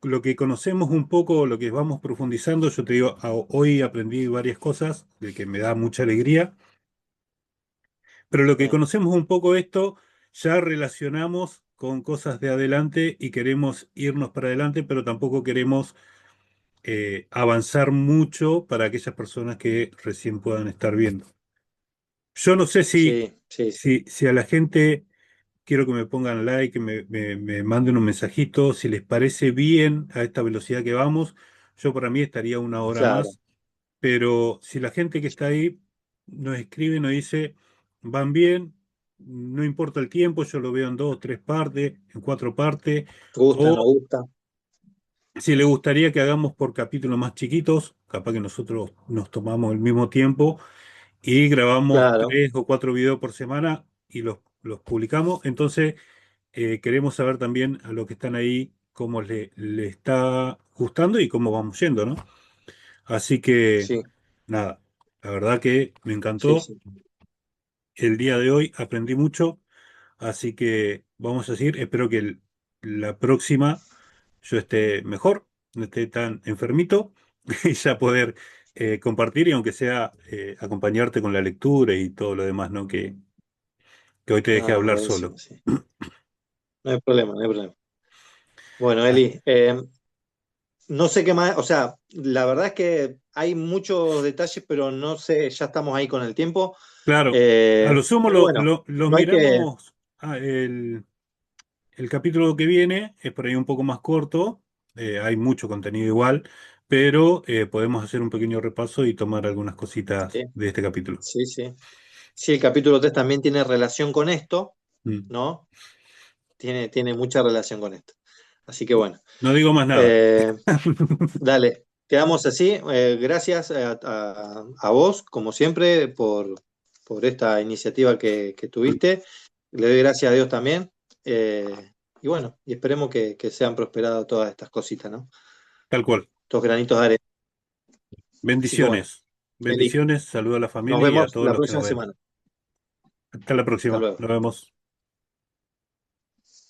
lo que conocemos un poco, lo que vamos profundizando, yo te digo, hoy aprendí varias cosas de que me da mucha alegría, pero lo que Sí, conocemos un poco esto, ya relacionamos con cosas de adelante y queremos irnos para adelante, pero tampoco queremos avanzar mucho para aquellas personas que recién puedan estar viendo. Yo no sé si, sí, sí, sí, si a la gente quiero que me pongan like, que me manden un mensajito, si les parece bien a esta velocidad que vamos. Yo para mí estaría una hora claro. más, pero si la gente que está ahí nos escribe, nos dice, van bien, no importa el tiempo, yo lo veo en dos, tres partes, en cuatro partes, Gusta, no o gusta. si le gustaría que hagamos por capítulos más chiquitos, capaz que nosotros nos tomamos el mismo tiempo y grabamos Claro, tres o cuatro videos por semana y los publicamos. Entonces, queremos saber también a los que están ahí cómo le está gustando y cómo vamos yendo, ¿no? Así que, sí, nada, la verdad que me sí, encantó. sí. El día de hoy aprendí mucho, así que vamos a seguir. Espero que la próxima yo esté mejor, no esté tan enfermito y ya poder compartir y aunque sea acompañarte con la lectura y todo lo demás, ¿no? Que hoy te dejé Ah, hablar solo. buenísimo, sí. No hay problema, no hay problema. Bueno, Ah, Eli, no sé qué más, o sea, la verdad es que hay muchos detalles, pero no sé, ya estamos ahí con el tiempo. claro, a lo sumo Pero bueno, los no hay que, miramos. El capítulo que viene es por ahí un poco más corto, hay mucho contenido igual, pero podemos hacer un pequeño repaso y tomar algunas cositas sí, de este capítulo. sí, sí. Sí, el capítulo 3 también tiene relación con esto, Mm. ¿no? Tiene mucha relación con esto. Así que bueno, No digo más nada. eh, dale, quedamos así. Gracias a vos, como siempre, por esta iniciativa que tuviste. Le doy gracias a Dios también. Y bueno, y esperemos que sean prosperadas todas estas cositas, ¿no? Tal cual. Estos granitos de arena. Así que bueno, Bendiciones. Eli, Bendiciones, saludo a la nos familia y a vemos todos la los que nos próxima ven. semana. Hasta la Hasta próxima. luego. Nos vemos.